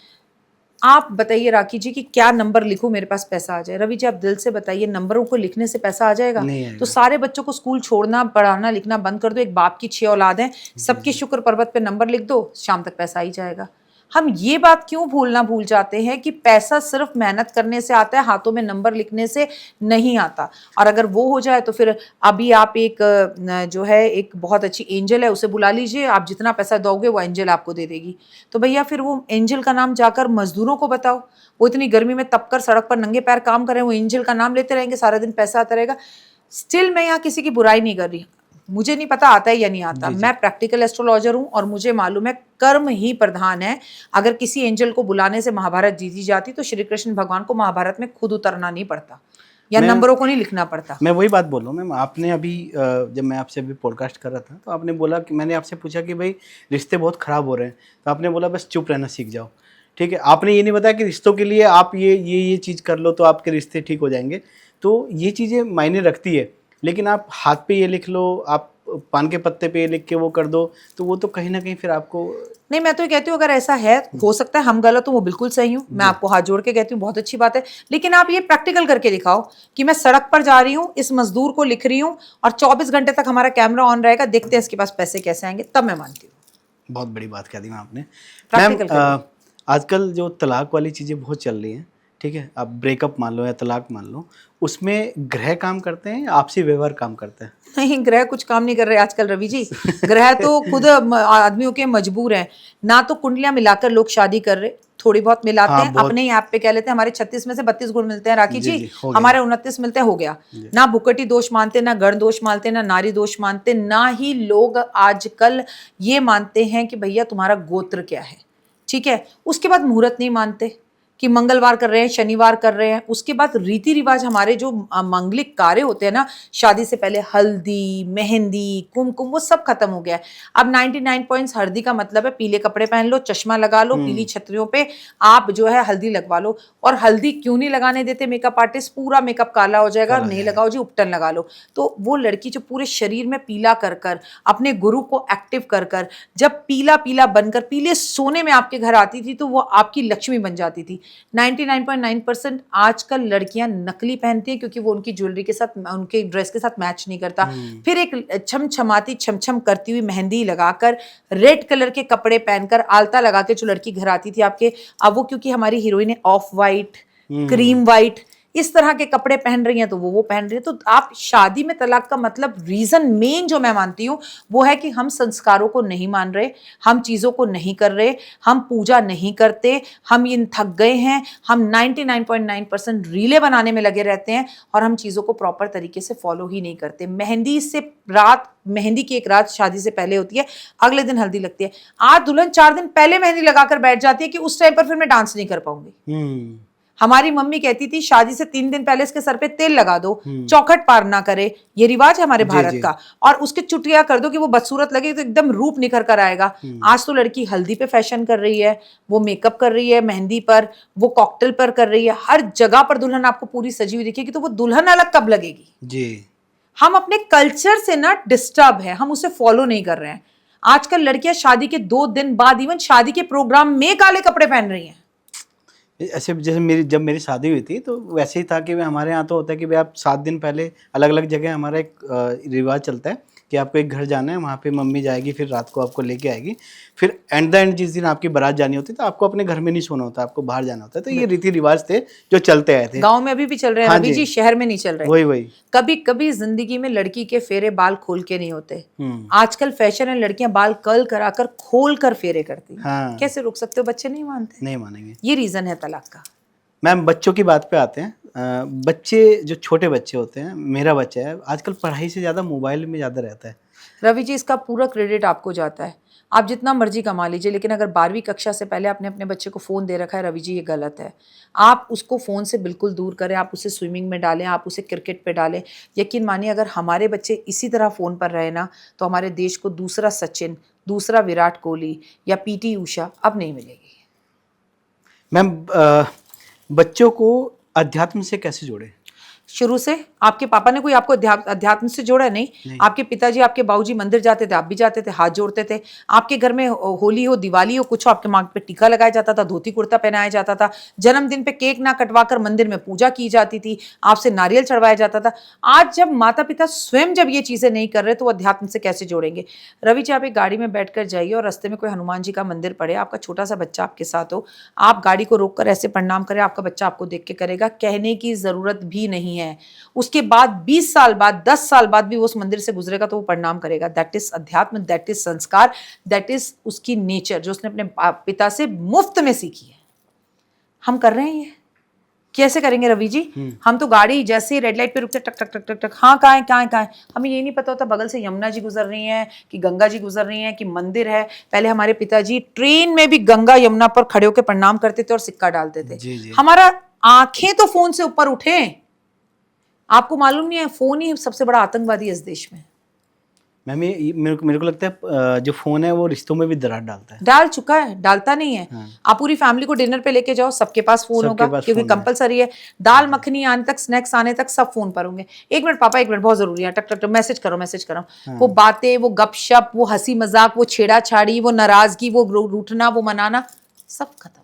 आप बताइए राखी जी कि क्या नंबर लिखूं मेरे पास पैसा आ जाए। रवि जी आप दिल से बताइए, नंबरों को लिखने से पैसा आ जाएगा? नहीं तो आएगा। सारे बच्चों को स्कूल छोड़ना, पढ़ाना लिखना बंद कर दो। एक बाप की 6 औलाद हैं, सबके शुक्र पर्वत पे नंबर लिख दो, शाम तक पैसा ही जाएगा। हम ये बात क्यों भूल जाते हैं कि पैसा सिर्फ मेहनत करने से आता है, हाथों में नंबर लिखने से नहीं आता। और अगर वो हो जाए तो फिर अभी आप एक जो है एक बहुत अच्छी एंजल है, उसे बुला लीजिए, आप जितना पैसा दोगे वो एंजल आपको दे देगी। तो भैया फिर वो एंजल का नाम जाकर मजदूरों को बताओ, वो इतनी गर्मी में तपकर सड़क पर नंगे पैर काम कर रहे हैं, वो एंजल का नाम लेते रहेंगे, सारा दिन पैसा आता रहेगा। स्टिल मैं यहाँ किसी की बुराई नहीं कर रही, मुझे नहीं पता आता है या नहीं आता, मैं प्रैक्टिकल एस्ट्रोलॉजर हूं और मुझे मालूम है कर्म ही प्रधान है। अगर किसी एंजल को बुलाने से महाभारत जीती जाती तो श्री कृष्ण भगवान को महाभारत में खुद उतरना नहीं पड़ता या नंबरों को नहीं लिखना पड़ता। मैं वही बात बोल रहा हूँ मैम। आपने अभी जब मैं आपसे अभी पॉडकास्ट कर रहा था तो आपने बोला कि मैंने आपसे पूछा कि भाई रिश्ते बहुत ख़राब हो रहे हैं, तो आपने बोला बस चुप रहना सीख जाओ। ठीक है, आपने ये नहीं बताया कि रिश्तों के लिए आप ये चीज़ कर लो तो आपके रिश्ते ठीक हो जाएंगे। तो ये चीज़ें मायने रखती है, लेकिन आप हाथ पे ये लिख लो, आप पान के पत्ते पे ये लिख के वो कर दो, तो वो तो कहीं ना कहीं फिर आपको नहीं, मैं तो ये कहती हूँ अगर ऐसा है, हो सकता है हम गलत हूँ, वो बिल्कुल सही हूँ, मैं आपको हाथ जोड़ के कहती हूँ बहुत अच्छी बात है, लेकिन आप ये प्रैक्टिकल करके दिखाओ कि मैं सड़क पर जा रही हूँ, इस मजदूर को लिख रही हूँ और 24 घंटे तक हमारा कैमरा ऑन रहेगा, देखते हैं इसके पास पैसे कैसे आएंगे, तब मैं मानती हूँ। बहुत बड़ी बात कह दी मैम आपने। प्रैक्टिकल मैम आजकल जो तलाक वाली चीज़ें बहुत चल रही हैं, ठीक है, आप ब्रेकअप मान लो या तलाक मान लो, उसमें ग्रह काम करते हैं या आपसी व्यवहार काम करते हैं? नहीं, ग्रह कुछ काम नहीं कर रहे आजकल रवि जी। ग्रह तो खुद आदमियों के मजबूर हैं। ना तो कुंडलियां मिलाकर लोग शादी कर रहे, थोड़ी बहुत मिलाते हाँ हैं, बहुत। अपने ही ऐप पे कह लेते हैं हमारे 36 में से 32 गुण मिलते हैं राखी जी जी, जी हो गया। हमारे 29 मिलते हैं, हो गया। ना भुकटी दोष मानते, ना गण दोष मानते, ना नारी दोष मानते, ना ही लोग आजकल ये मानते हैं कि भैया तुम्हारा गोत्र क्या है। ठीक है, उसके बाद मुहूर्त नहीं मानते कि मंगलवार कर रहे हैं, शनिवार कर रहे हैं। उसके बाद रीति रिवाज हमारे जो मांगलिक कार्य होते हैं ना, शादी से पहले हल्दी, मेहंदी, कुमकुम, वो सब खत्म हो गया है। अब 99 पॉइंट्स हल्दी का मतलब है पीले कपड़े पहन लो, चश्मा लगा लो, पीली छतरियों पे आप जो है हल्दी लगवा लो। और हल्दी क्यों नहीं लगाने देते मेकअप आर्टिस्ट? पूरा मेकअप काला हो जाएगा, नहीं लगाओ जी, उपटन लगा लो। तो वो लड़की जो पूरे शरीर में पीला कर कर, अपने गुरु को एक्टिव कर कर, जब पीला पीला बनकर पीले सोने में आपके घर आती थी तो वो आपकी लक्ष्मी बन जाती थी। 99.9% आजकल लड़कियां नकली पहनती हैं क्योंकि वो उनकी ज्वेलरी के साथ, उनके ड्रेस के साथ मैच नहीं करता। फिर एक छमछमाती छमछम करती हुई मेहंदी लगाकर, रेड कलर के कपड़े पहनकर, आलता लगा के जो लड़की घर आती थी आपके, अब वो क्योंकि हमारी हीरोइन है ऑफ वाइट, क्रीम वाइट, इस तरह के कपड़े पहन रही हैं तो वो पहन रही है। तो आप शादी में तलाक का मतलब रीजन मेन जो मैं मानती हूँ वो है कि हम संस्कारों को नहीं मान रहे, हम चीजों को नहीं कर रहे, हम पूजा नहीं करते, हम इन थक गए हैं, हम 99.9% रीले बनाने में लगे रहते हैं और हम चीजों को प्रॉपर तरीके से फॉलो ही नहीं करते। मेहंदी की एक रात शादी से पहले होती है, अगले दिन हल्दी लगती है। आज दुल्हन 4 दिन पहले मेहंदी लगाकर बैठ जाती है कि उस टाइम पर फिर मैं डांस नहीं कर पाऊंगी। हमारी मम्मी कहती थी शादी से 3 दिन पहले इसके सर पे तेल लगा दो, चौखट पार ना करे, ये रिवाज है हमारे भारत का। और उसके चुटिया कर दो कि वो बदसूरत लगे तो एकदम रूप निखर कर आएगा। आज तो लड़की हल्दी पे फैशन कर रही है, वो मेकअप कर रही है, मेहंदी पर, वो कॉकटेल पर कर रही है, हर जगह पर दुल्हन आपको पूरी सजी हुई दिखेगी। तो वो दुल्हन अलग कब लगेगी जी। हम अपने कल्चर से ना डिस्टर्ब है, हम उसे फॉलो नहीं कर रहे हैं। आजकल लड़कियां शादी के 2 दिन बाद इवन शादी के प्रोग्राम में काले कपड़े पहन रही हैं। ऐसे जैसे जब मेरी शादी हुई थी तो वैसे ही था कि हमारे यहाँ तो होता है कि भाई आप 7 दिन पहले अलग अलग जगह, हमारा एक रिवाज चलता है कि आपको एक घर जाना है, वहाँ पे मम्मी जाएगी, फिर रात को आपको लेके आएगी, फिर एंड द एंड जिस दिन आपकी बारात जानी होती है तो आपको अपने घर में नहीं सोना होता, आपको बाहर जाना होता है। तो ये रीति रिवाज थे जो चलते आए थे। गांव में अभी भी चल रहे हैं रवि जी, शहर में नहीं चल रहे। वही कभी कभी जिंदगी में लड़की के फेरे बाल खोल के नहीं होते। आजकल फैशन है, लड़कियां बाल कर्ल कराकर खोल कर फेरे करती हैं। हाँ। कैसे रोक सकते हो? बच्चे नहीं मानते, नहीं मानेंगे। ये रीजन है तलाक का। मैम बच्चों की बात पे आते हैं। बच्चे जो छोटे बच्चे होते हैं, मेरा बच्चा है, आजकल पढ़ाई से ज़्यादा मोबाइल में ज़्यादा रहता है। रवि जी इसका पूरा क्रेडिट आपको जाता है। आप जितना मर्जी कमा लीजिए, लेकिन अगर 12वीं कक्षा से पहले आपने अपने बच्चे को फ़ोन दे रखा है, रवि जी ये गलत है। आप उसको फ़ोन से बिल्कुल दूर करें, आप उसे स्विमिंग में डालें, आप उसे क्रिकेट पे डालें। यकीन मानिए अगर हमारे बच्चे इसी तरह फ़ोन पर रहे ना तो हमारे देश को दूसरा सचिन, दूसरा विराट कोहली या पीटी उषा अब नहीं मिलेगी। मैम बच्चों को अध्यात्म से कैसे जोड़ें? शुरू से आपके पापा ने कोई आपको अध्यात्म से जोड़ा? नहीं। आपके पिताजी, आपके बाबूजी मंदिर जाते थे, आप भी जाते थे, हाथ जोड़ते थे। आपके घर में होली हो, दिवाली हो, कुछ हो, आपके मांग पे टीका लगाया जाता था, धोती कुर्ता पहनाया जाता था, जन्मदिन पे केक ना कटवाकर मंदिर में पूजा की जाती थी, आपसे नारियल चढ़वाया जाता था। आज जब माता पिता स्वयं जब ये चीजें नहीं कर रहे तो वो अध्यात्म से कैसे जोड़ेंगे? रवि जी, आप एक गाड़ी में बैठकर जाइए और रास्ते में कोई हनुमान जी का मंदिर पड़े, आपका छोटा सा बच्चा आपके साथ हो, आप गाड़ी को रोककर ऐसे प्रणाम करें, आपका बच्चा आपको देख के करेगा, कहने की जरूरत भी नहीं है। उसके बाद 20 साल बाद, 10 साल बाद भी वो उस मंदिर से गुजरेगा तो वो प्रणाम करेगा। दैट इज अध्यात्म, दैट इज संस्कार, दैट इज उसकी नेचर जो उसने अपने पिता से मुफ्त में सीखी है। हम कर रहे हैं ये? कैसे करेंगे रवि जी? हम तो गाड़ी जैसे ही रेड लाइट पे रुकते टक टक टक टक टक, हाँ कहाँ है कहाँ है कहाँ है, हमें ये नहीं पता होता बगल से यमुना जी गुजर रही हैं कि गंगा जी गुजर रही हैं कि मंदिर है। पहले हमारे पिताजी ट्रेन में भी गंगा यमुना पर खड़े होकर प्रणाम करते थे और सिक्का डालते थे। हमारा आंखें तो फोन से ऊपर उठे। आपको मालूम नहीं है फोन ही सबसे बड़ा आतंकवादी है इस देश में। मैम ये मेरे को लगता है जो फोन है वो रिश्तों में भी दरार डालता है। डाल चुका है, डालता नहीं है। हाँ। आप पूरी फैमिली को डिनर पे लेके जाओ, सबके पास फोन होगा क्योंकि कंपलसरी है। दाल मखनी आने तक, स्नैक्स आने तक सब फोन पर होंगे। 1 मिनट पापा, 1 मिनट, बहुत जरूरी है, टक टक टक, मैसेज करो मैसेज करो। हाँ। वो बातें, वो गपशप, वो हंसी मजाक, वो छेड़ा छाड़ी, वो नाराजगी, वो रूठना, वो मनाना, सब खत्म।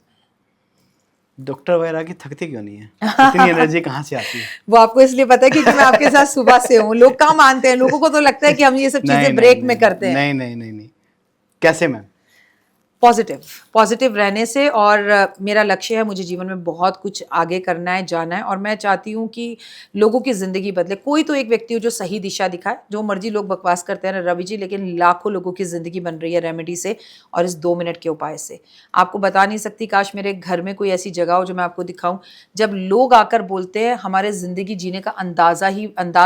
डॉक्टर वगैरह की थकती क्यों नहीं है? इतनी एनर्जी कहाँ से आती है? वो आपको इसलिए पता है क्योंकि मैं आपके साथ सुबह से हूँ। लोग कहाँ मानते हैं, लोगों को तो लगता है कि हम ये सब चीजें ब्रेक में करते हैं। नहीं नहीं नहीं नहीं, कैसे मैम? पॉजिटिव रहने से। और मेरा लक्ष्य है, मुझे जीवन में बहुत कुछ आगे करना है, जाना है, और मैं चाहती हूँ कि लोगों की ज़िंदगी बदले। कोई तो एक व्यक्ति हो जो सही दिशा दिखाए। जो मर्जी लोग बकवास करते हैं रवि जी, लेकिन लाखों लोगों की ज़िंदगी बन रही है रेमेडी से और इस 2 मिनट के उपाय से। आपको बता नहीं सकती, काश मेरे घर में कोई ऐसी जगह हो जो मैं आपको दिखाऊं। जब लोग आकर बोलते हैं हमारे ज़िंदगी जीने का अंदाज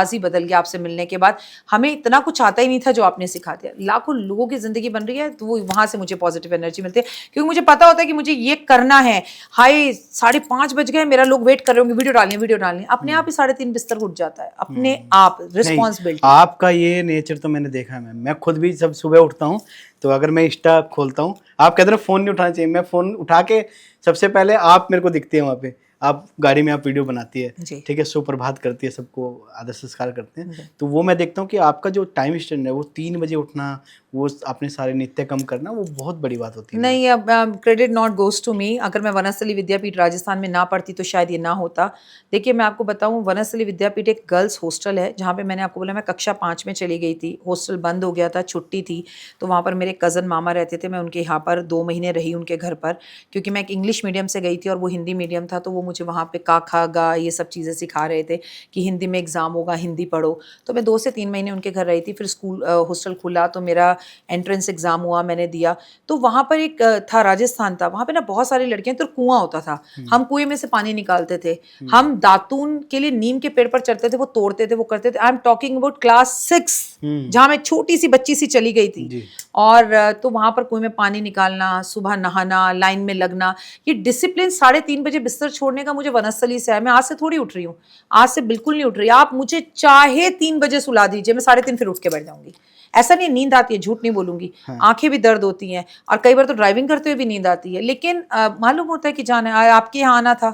ही बदल गया आपसे मिलने के बाद, हमें इतना कुछ आता ही नहीं था जो आपने सिखा दिया। लाखों लोगों की ज़िंदगी बन रही है, तो वो वहाँ से मुझे पॉजिटिव एनर्जी मिलती है क्योंकि मुझे पता होता है कि मुझे ये करना है। हाय 5:30 बज गए, मेरा लोग वेट कर रहे होंगे, वीडियो डालनी, अपने आप ही 3:30 बिस्तर उठ जाता है, अपने आप। रिस्पॉन्सिबिलिटी। आपका ये नेचर तो मैंने देखा है मैम। मैं खुद भी जब सुबह उठता हूँ तो अगर मैं इंस्टा खोलता हूँ, आप कहते हैं फोन नहीं उठाना चाहिए, मैं फोन उठा के सबसे पहले आप मेरे को दिखती है वहाँ पे। आप गाड़ी में आप वीडियो बनाती है, ठीक है, सुप्रभात करती है, सबको आदर संस्कार करते हैं, तो वो मैं देखता हूँ कि आपका जो टाइम स्टैंड है वो 3 बजे उठना, वो अपने सारे नित्य कम करना, वो बहुत बड़ी बात होती है। नहीं, अब credit not goes to me. अगर मैं वनस्थली विद्यापीठ राजस्थान में ना पढ़ती तो शायद ये ना होता। देखिए मैं आपको बताऊं, वनस्थली विद्यापीठ एक गर्ल्स हॉस्टल है जहाँ पे मैंने आपको बोला मैं कक्षा 5 में चली गई थी। हॉस्टल बंद हो गया था, छुट्टी थी, तो वहाँ पर मेरे कज़न मामा रहते थे। मैं उनके यहाँ पर 2 महीने रही उनके घर पर, क्योंकि मैं एक इंग्लिश मीडियम से गई थी और वो हिंदी मीडियम था। तो वो मुझे वहाँ पे का खा गा ये सब चीज़ें सिखा रहे थे कि हिंदी में एग्ज़ाम होगा, हिंदी पढ़ो। तो मैं 2 से 3 महीने उनके घर रही थी। फिर स्कूल हॉस्टल खुला तो मेरा एंट्रेंस एग्ज़ाम हुआ, मैंने दिया। तो वहाँ पर एक था, राजस्थान था, वहाँ पे ना बहुत सारी लड़कियां, तो कुआं होता था, हम कुएं में से पानी निकालते थे। हम दातून के लिए नीम के पेड़ पर चढ़ते थे, वो तोड़ते थे, वो करते थे। I am talking about class 6, जहाँ मैं छोटी सी बच्ची सी चली गई थी। और तो वहां पर कुएं में पानी निकालना, सुबह नहाना, लाइन में लगना, ये डिसिप्लिन 3:30 बजे बिस्तर छोड़ने का मुझे वनस्थली से है। मैं आज से थोड़ी उठ रही हूँ, आज से बिल्कुल नहीं उठ रही। आप मुझे चाहे 3 बजे सुला दीजिए, मैं 3:30 फिर उठ के बैठ जाऊंगी। ऐसा नहीं, नींद आती है, झूठ नहीं बोलूंगी। आंखें भी दर्द होती हैं और कई बार तो ड्राइविंग करते हुए भी नींद आती है, लेकिन मालूम होता है कि जाना है। आपके यहाँ आना था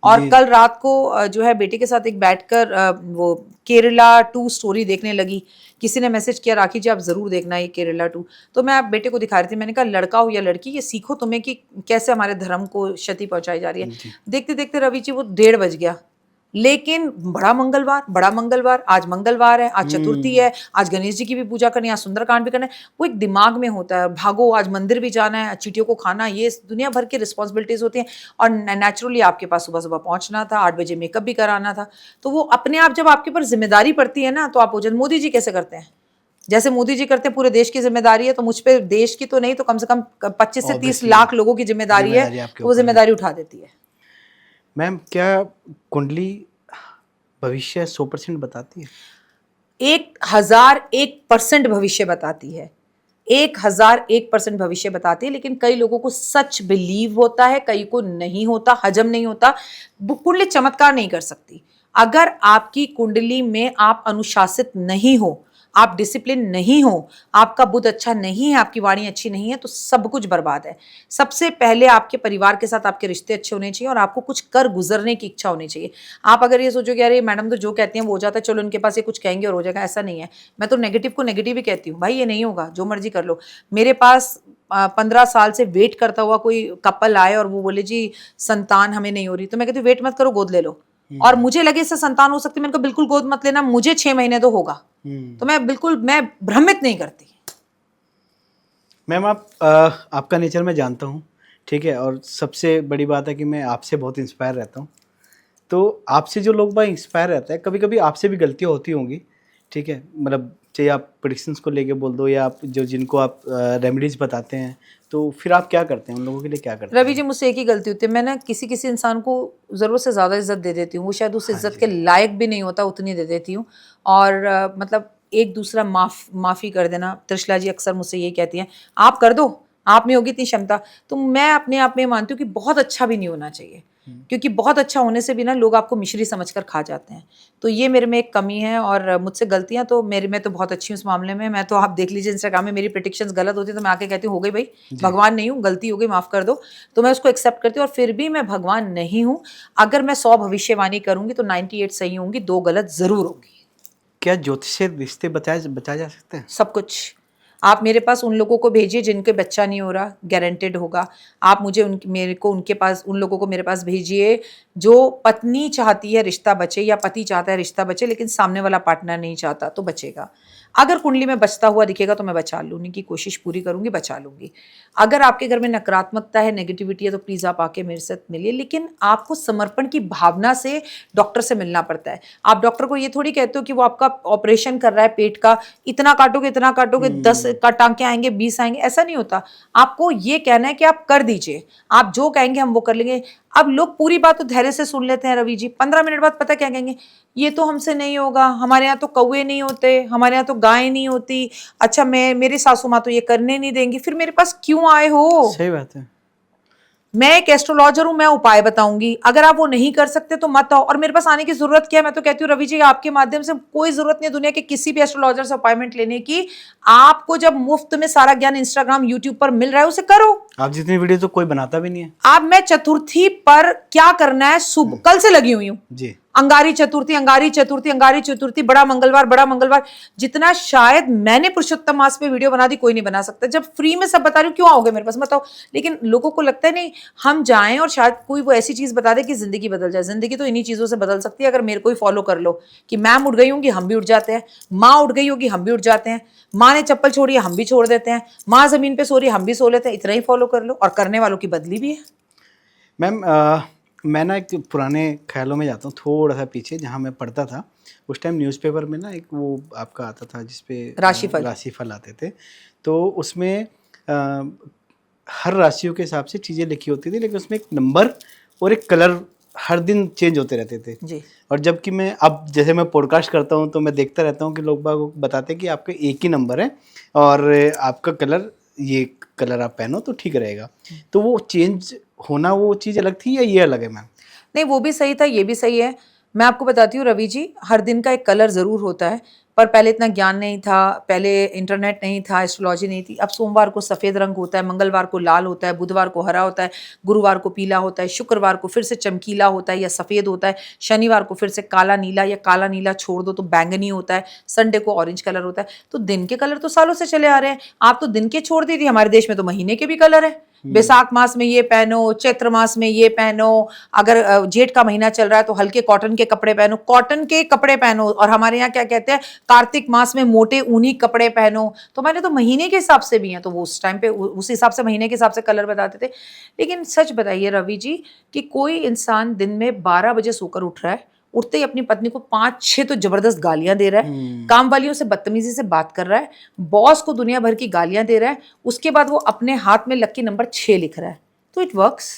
और कल रात को जो है बेटे के साथ एक बैठकर वो केरला 2 स्टोरी देखने लगी। किसी ने मैसेज किया, राखी जी आप जरूर देखना ये केरला 2। तो मैं आप बेटे को दिखा रही थी, मैंने कहा लड़का हो या लड़की, ये सीखो तुम्हें कि कैसे हमारे धर्म को क्षति पहुंचाई जा रही है। देखते देखते रवि जी वो 1:30 बज गया। लेकिन बड़ा मंगलवार, आज मंगलवार है, आज चतुर्थी है, आज गणेश जी की भी पूजा करनी है, आज सुंदरकांड भी करना है। वो एक दिमाग में होता है, भागो आज मंदिर भी जाना है, चींटियों को खाना, ये दुनिया भर की रिस्पॉन्सिबिलिटीज होती हैं। और नेचुरली आपके पास सुबह सुबह पहुंचना था, 8 बजे मेकअप भी कराना था। तो वो अपने आप जब आपके ऊपर जिम्मेदारी पड़ती है ना, तो आप हो। मोदी जी कैसे करते हैं? जैसे मोदी जी करते हैं, पूरे देश की जिम्मेदारी है, तो मुझ पे देश की तो नहीं तो कम से कम 25 से 30 लाख लोगों की जिम्मेदारी है, तो वो जिम्मेदारी उठा देती है। मैम क्या कुंडली भविष्य 100% बताती है? 1001% भविष्य बताती है, 1001% भविष्य बताती है। लेकिन कई लोगों को सच बिलीव होता है, कई को नहीं होता, हजम नहीं होता। कुंडली चमत्कार नहीं कर सकती। अगर आपकी कुंडली में आप अनुशासित नहीं हो, आप डिसिप्लिन नहीं हो, आपका बुद्ध अच्छा नहीं है, आपकी वाणी अच्छी नहीं है, तो सब कुछ बर्बाद है। सबसे पहले आपके परिवार के साथ आपके रिश्ते अच्छे होने चाहिए और आपको कुछ कर गुजरने की इच्छा होनी चाहिए। आप अगर ये सोचो कि अरे मैडम तो जो कहती हैं वो हो जाता है, चलो उनके पास ये कुछ कहेंगे और हो जाएगा, ऐसा नहीं है। मैं तो नेगेटिव को नेगेटिव ही कहती हूँ, भाई ये नहीं होगा, जो मर्जी कर लो। मेरे पास 15 साल से वेट करता हुआ कोई कपल आए और वो बोले जी संतान हमें नहीं हो रही, तो मैं कहती हूँ वेट मत करो, गोद ले लो। और मुझे लगे इससे संतान हो सकती है, मैंने कहा बिल्कुल गोद मत लेना, मुझे 6 महीने तो होगा। तो मैं भ्रमित नहीं करती। मैम आपका नेचर मैं जानता हूँ, ठीक है, और सबसे बड़ी बात है कि मैं आपसे बहुत इंस्पायर रहता हूँ। तो आपसे जो लोग बाग इंस्पायर रहता है, कभी कभी आपसे भी गलतियाँ होती होंगी, ठीक है, मतलब चाहे आप प्रेडिक्शंस को लेके बोल दो या आप जिनको आप रेमेडीज बताते हैं, तो फिर आप क्या करते हैं, उन लोगों के लिए क्या करते हैं? रवि जी, मुझसे एक ही गलती होती है, मैं ना किसी किसी इंसान को ज़रूरत से ज़्यादा इज्जत दे देती हूँ, वो शायद उस इज्जत के लायक भी नहीं होता, उतनी दे देती हूँ। और मतलब एक दूसरा माफ़ी कर देना। त्रिशला जी अक्सर मुझसे यही कहती हैं, आप कर दो, आप में होगी इतनी क्षमता। तो मैं अपने आप में मानती हूँ कि बहुत अच्छा भी नहीं होना चाहिए, क्योंकि बहुत अच्छा होने से भी ना लोग आपको मिश्री समझकर खा जाते हैं। तो ये मेरे में एक कमी है और मुझसे गलतियां तो मेरे में तो बहुत अच्छी हूँ इस मामले में। मैं तो आप देख लीजिए इंस्टाग्राम में मेरी प्रेडिक्शंस गलत होती है तो मैं आके कहती हूँ हो गई भाई, भगवान नहीं हूँ, गलती हो गई, माफ कर दो। तो मैं उसको एक्सेप्ट करती हूँ और फिर भी मैं भगवान नहीं हूँ। अगर मैं 100 भविष्यवाणी करूंगी तो 98 सही होंगी, 2 गलत जरूर होंगी। क्या ज्योतिष से रिश्ते बचाए जा सकते हैं? सब कुछ। आप मेरे पास उन लोगों को भेजिए जिनके बच्चा नहीं हो रहा, गारंटेड होगा। आप मुझे मेरे को उनके पास, उन लोगों को मेरे पास भेजिए जो पत्नी चाहती है रिश्ता बचे या पति चाहता है रिश्ता बचे, लेकिन सामने वाला पार्टनर नहीं चाहता, तो बचेगा। अगर कुंडली में बचता हुआ दिखेगा तो मैं बचा लूँगी की कोशिश पूरी करूँगी, बचा लूँगी। अगर आपके घर में नकारात्मकता है, नेगेटिविटी है, तो प्लीज़ आप आके मेरे साथ मिलिए, लेकिन आपको समर्पण की भावना से डॉक्टर से मिलना पड़ता है। आप डॉक्टर को ये थोड़ी कहते हो कि वो आपका ऑपरेशन कर रहा है पेट का, इतना काटोगे 10 का टांके आएंगे, 20 आएंगे, ऐसा नहीं होता। आपको ये कहना है कि आप कर दीजिए, आप जो कहेंगे हम वो कर लेंगे। अब लोग पूरी बात तो धैर्य से सुन लेते हैं रवि जी, 15 मिनट बाद पता क्या कहेंगे, ये तो हमसे नहीं होगा, हमारे यहाँ तो कौवे नहीं होते, हमारे यहाँ तो गाय नहीं होती, अच्छा मेरी सासू माँ तो ये करने नहीं देंगी, फिर मेरे पास क्यों आए हो? सही बात है। मैं एक एस्ट्रोलॉजर हूं, मैं उपाय बताऊंगी, अगर आप वो नहीं कर सकते तो मत आओ। और मेरे पास आने की जरूरत क्या है? मैं तो कहती हूँ रवि जी, आपके माध्यम से कोई जरूरत नहीं है दुनिया के किसी भी एस्ट्रोलॉजर से अपॉइंटमेंट लेने की। आपको जब मुफ्त में सारा ज्ञान इंस्टाग्राम यूट्यूब पर मिल रहा है, उसे करो। आप जितनी वीडियो तो कोई बनाता भी नहीं है। आप, मैं चतुर्थी पर क्या करना है, सुबह कल से लगी हुई हूँ जी। अंगारी चतुर्थी, अंगारी चतुर्थी, अंगारी चतुर्थी, बड़ा मंगलवार, बड़ा मंगलवार। जितना शायद मैंने पुरुषोत्तम मास पे वीडियो बना दी, कोई नहीं बना सकता। जब फ्री में सब बता रही हूँ, क्यों आओगे मेरे पास, बताओ। लेकिन लोगों को लगता है नहीं, हम जाएं और शायद कोई वो ऐसी चीज बता दे कि जिंदगी बदल जाए। जिंदगी तो इन्हीं चीजों से बदल सकती है, अगर मेरे को ही फॉलो कर लो कि मैम उठ गई होंगी, हम भी उठ जाते हैं, माँ उठ गई होगी, हम भी उठ जाते हैं, माँ ने चप्पल छोड़ी है, हम भी छोड़ देते हैं, माँ जमीन पे सो रही है, हम भी सो लेते हैं। इतना ही फॉलो कर लो, और करने वालों की बदली भी है। मैम मैं ना एक पुराने ख्यालों में जाता हूँ, थोड़ा सा पीछे जहाँ मैं पढ़ता था। उस टाइम न्यूज़पेपर में ना एक वो आपका आता था जिसपे राशिफल आते थे। तो उसमें हर राशियों के हिसाब से चीज़ें लिखी होती थी, लेकिन उसमें एक नंबर और एक कलर हर दिन चेंज होते रहते थे जी। और जबकि मैं अब जैसे मैं पॉडकास्ट करता हूँ तो मैं देखता रहता हूँ कि लोग बाग बताते हैं कि आपका एक ही नंबर है और आपका कलर, ये कलर आप पहनो तो ठीक रहेगा। तो वो चेंज होना, वो चीज़ अलग थी या ये अलग है मैम? नहीं, वो भी सही था, ये भी सही है। मैं आपको बताती हूँ रवि जी, हर दिन का एक कलर ज़रूर होता है, पर पहले इतना ज्ञान नहीं था, पहले इंटरनेट नहीं था, एस्ट्रोलॉजी नहीं थी। अब सोमवार को सफ़ेद रंग होता है, मंगलवार को लाल होता है, बुधवार को हरा होता है, गुरुवार को पीला होता है, शुक्रवार को फिर से चमकीला होता है या सफ़ेद होता है, शनिवार को फिर से काला नीला, या काला नीला छोड़ दो तो बैंगनी होता है, संडे को ऑरेंज कलर होता है। तो दिन के कलर तो सालों से चले आ रहे हैं। आप तो दिन के छोड़ दीजिए, हमारे देश में तो महीने के भी कलर है। बैसाख मास में ये पहनो, चैत्र मास में ये पहनो, अगर जेठ का महीना चल रहा है तो हल्के कॉटन के कपड़े पहनो, कॉटन के कपड़े पहनो। और हमारे यहाँ क्या कहते हैं, कार्तिक मास में मोटे ऊनी कपड़े पहनो। तो मैंने तो महीने के हिसाब से भी हैं, तो वो उस टाइम पे उस हिसाब से महीने के हिसाब से कलर बताते थे। लेकिन सच बताइए रवि जी कि कोई इंसान दिन में 12 बजे सोकर उठ रहा है, उठते ही अपनी पत्नी को 5-6 तो जबरदस्त गालियां दे रहा है, काम वालियों से बदतमीजी से बात कर रहा है, बॉस को दुनिया भर की गालियां दे रहा है, उसके बाद वो अपने हाथ में लकी नंबर 6 लिख रहा है। तो इट वर्क्स।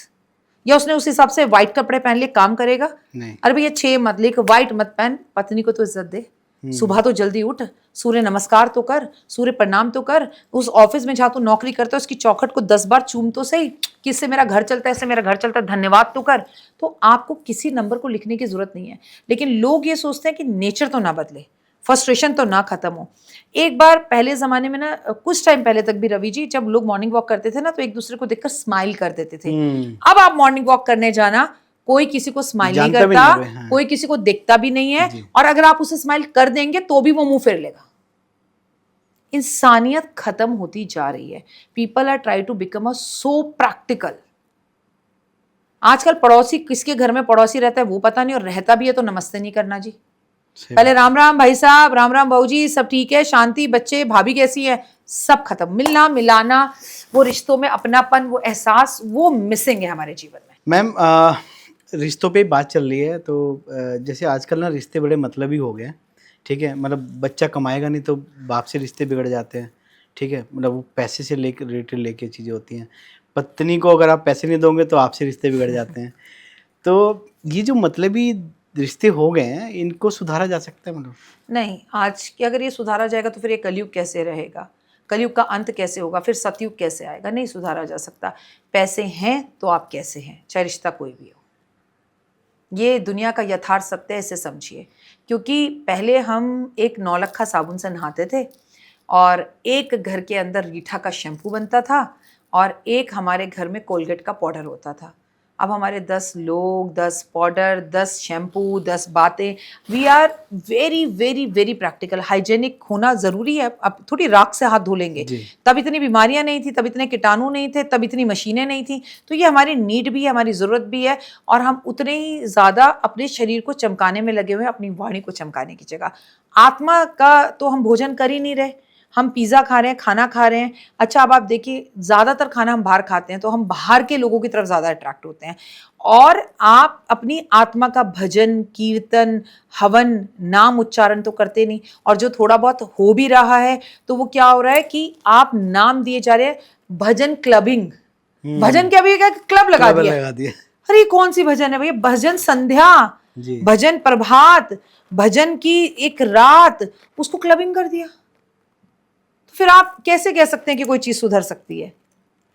या उसने उस हिसाब से व्हाइट कपड़े पहन लिए, काम करेगा? नहीं। अरे भैया 6 मत लिख, व्हाइट मत पहन, पत्नी को तो इज्जत दे। सुबह तो जल्दी उठ, सूर्य नमस्कार तो कर, सूर्य प्रणाम तो कर। उस ऑफिस में जहाँ तू नौकरी करता है उसकी चौखट को 10 बार चूम तो सही, किससे मेरा घर चलता है, इससे मेरा घर चलता है, धन्यवाद तो कर। तो आपको किसी नंबर को लिखने की जरूरत नहीं है। लेकिन लोग ये सोचते हैं कि नेचर तो ना बदले, फ्रस्ट्रेशन तो ना खत्म हो। एक बार पहले ज़माने में ना, कुछ टाइम पहले तक भी रवि जी, जब लोग मॉर्निंग वॉक करते थे ना, तो एक दूसरे को देखकर स्माइल कर देते थे। अब आप मॉर्निंग वॉक करने जाना, कोई किसी को स्माइल नहीं जानता भी करता, नहीं है कोई, हाँ। कोई किसी को देखता भी नहीं है, जी। और अगर आप उसे स्माइल कर देंगे तो भी वो मुंह फेर लेगा। इंसानियत खत्म होती जा रही है। People are try to become a so practical. आजकल पड़ोसी, किसके घर में पड़ोसी रहता है वो पता नहीं, और रहता भी है तो नमस्ते नहीं करना जी। पहले राम राम भाई साहब, राम राम बहू जी, सब ठीक है, शांति, बच्चे, भाभी कैसी है, सब खत्म। मिलना मिलाना, वो रिश्तों में अपनापन, वो एहसास, वो मिसिंग है हमारे जीवन में। मैम, रिश्तों पे बात चल रही है तो जैसे आजकल ना रिश्ते बड़े मतलबी हो गए हैं, ठीक है। मतलब बच्चा कमाएगा नहीं तो बाप से रिश्ते बिगड़ जाते हैं, ठीक है। मतलब वो पैसे से लेके रिलेटेड लेके चीज़ें होती हैं। पत्नी को अगर आप पैसे नहीं दोगे तो आपसे रिश्ते बिगड़ जाते हैं। तो ये जो मतलबी रिश्ते हो गए हैं, इनको सुधारा जा सकता है मतलब? नहीं, आज की अगर ये सुधारा जाएगा तो फिर ये कलयुग कैसे रहेगा, कलयुग का अंत कैसे होगा, फिर सतयुग कैसे आएगा? नहीं सुधारा जा सकता। पैसे हैं तो आप कैसे हैं, चाहे रिश्ता कोई भी हो। ये दुनिया का यथार्थ सत्य है, इसे समझिए। क्योंकि पहले हम एक नौलखा साबुन से नहाते थे, और एक घर के अंदर रीठा का शैम्पू बनता था, और एक हमारे घर में कोलगेट का पाउडर होता था। अब हमारे 10 लोग, 10 पाउडर, 10 शैम्पू, 10 बातें। We are very very very practical. Hygienic होना ज़रूरी है। अब थोड़ी राख से हाथ धो लेंगे, जी। तब इतनी बीमारियां नहीं थी, तब इतने कीटाणु नहीं थे, तब इतनी मशीनें नहीं थी। तो ये हमारी नीड भी है, हमारी ज़रूरत भी है, और हम उतने ही ज़्यादा अपने शरीर को चमकाने में लगे हुए हैं, अपनी वाणी को चमकाने की जगह। आत्मा का तो हम भोजन कर ही नहीं रहे। हम पिज़्ज़ा खा रहे हैं, खाना खा रहे हैं। अच्छा, अब आप देखिए, ज़्यादातर खाना हम बाहर खाते हैं तो हम बाहर के लोगों की तरफ ज़्यादा अट्रैक्ट होते हैं, और आप अपनी आत्मा का भजन, कीर्तन, हवन, नाम उच्चारण तो करते नहीं। और जो थोड़ा बहुत हो भी रहा है तो वो क्या हो रहा है कि आप नाम दिए जा रहे हैं, भजन क्लबिंग। भजन क्या भी, क्या क्लब लगा क्लब दिया। लगा दिया। अरे कौन सी भजन है भैया? भजन संध्या, जी। भजन प्रभात, भजन की एक रात, उसको क्लबिंग कर दिया। तो फिर आप कैसे कह सकते हैं कि कोई चीज सुधर सकती है?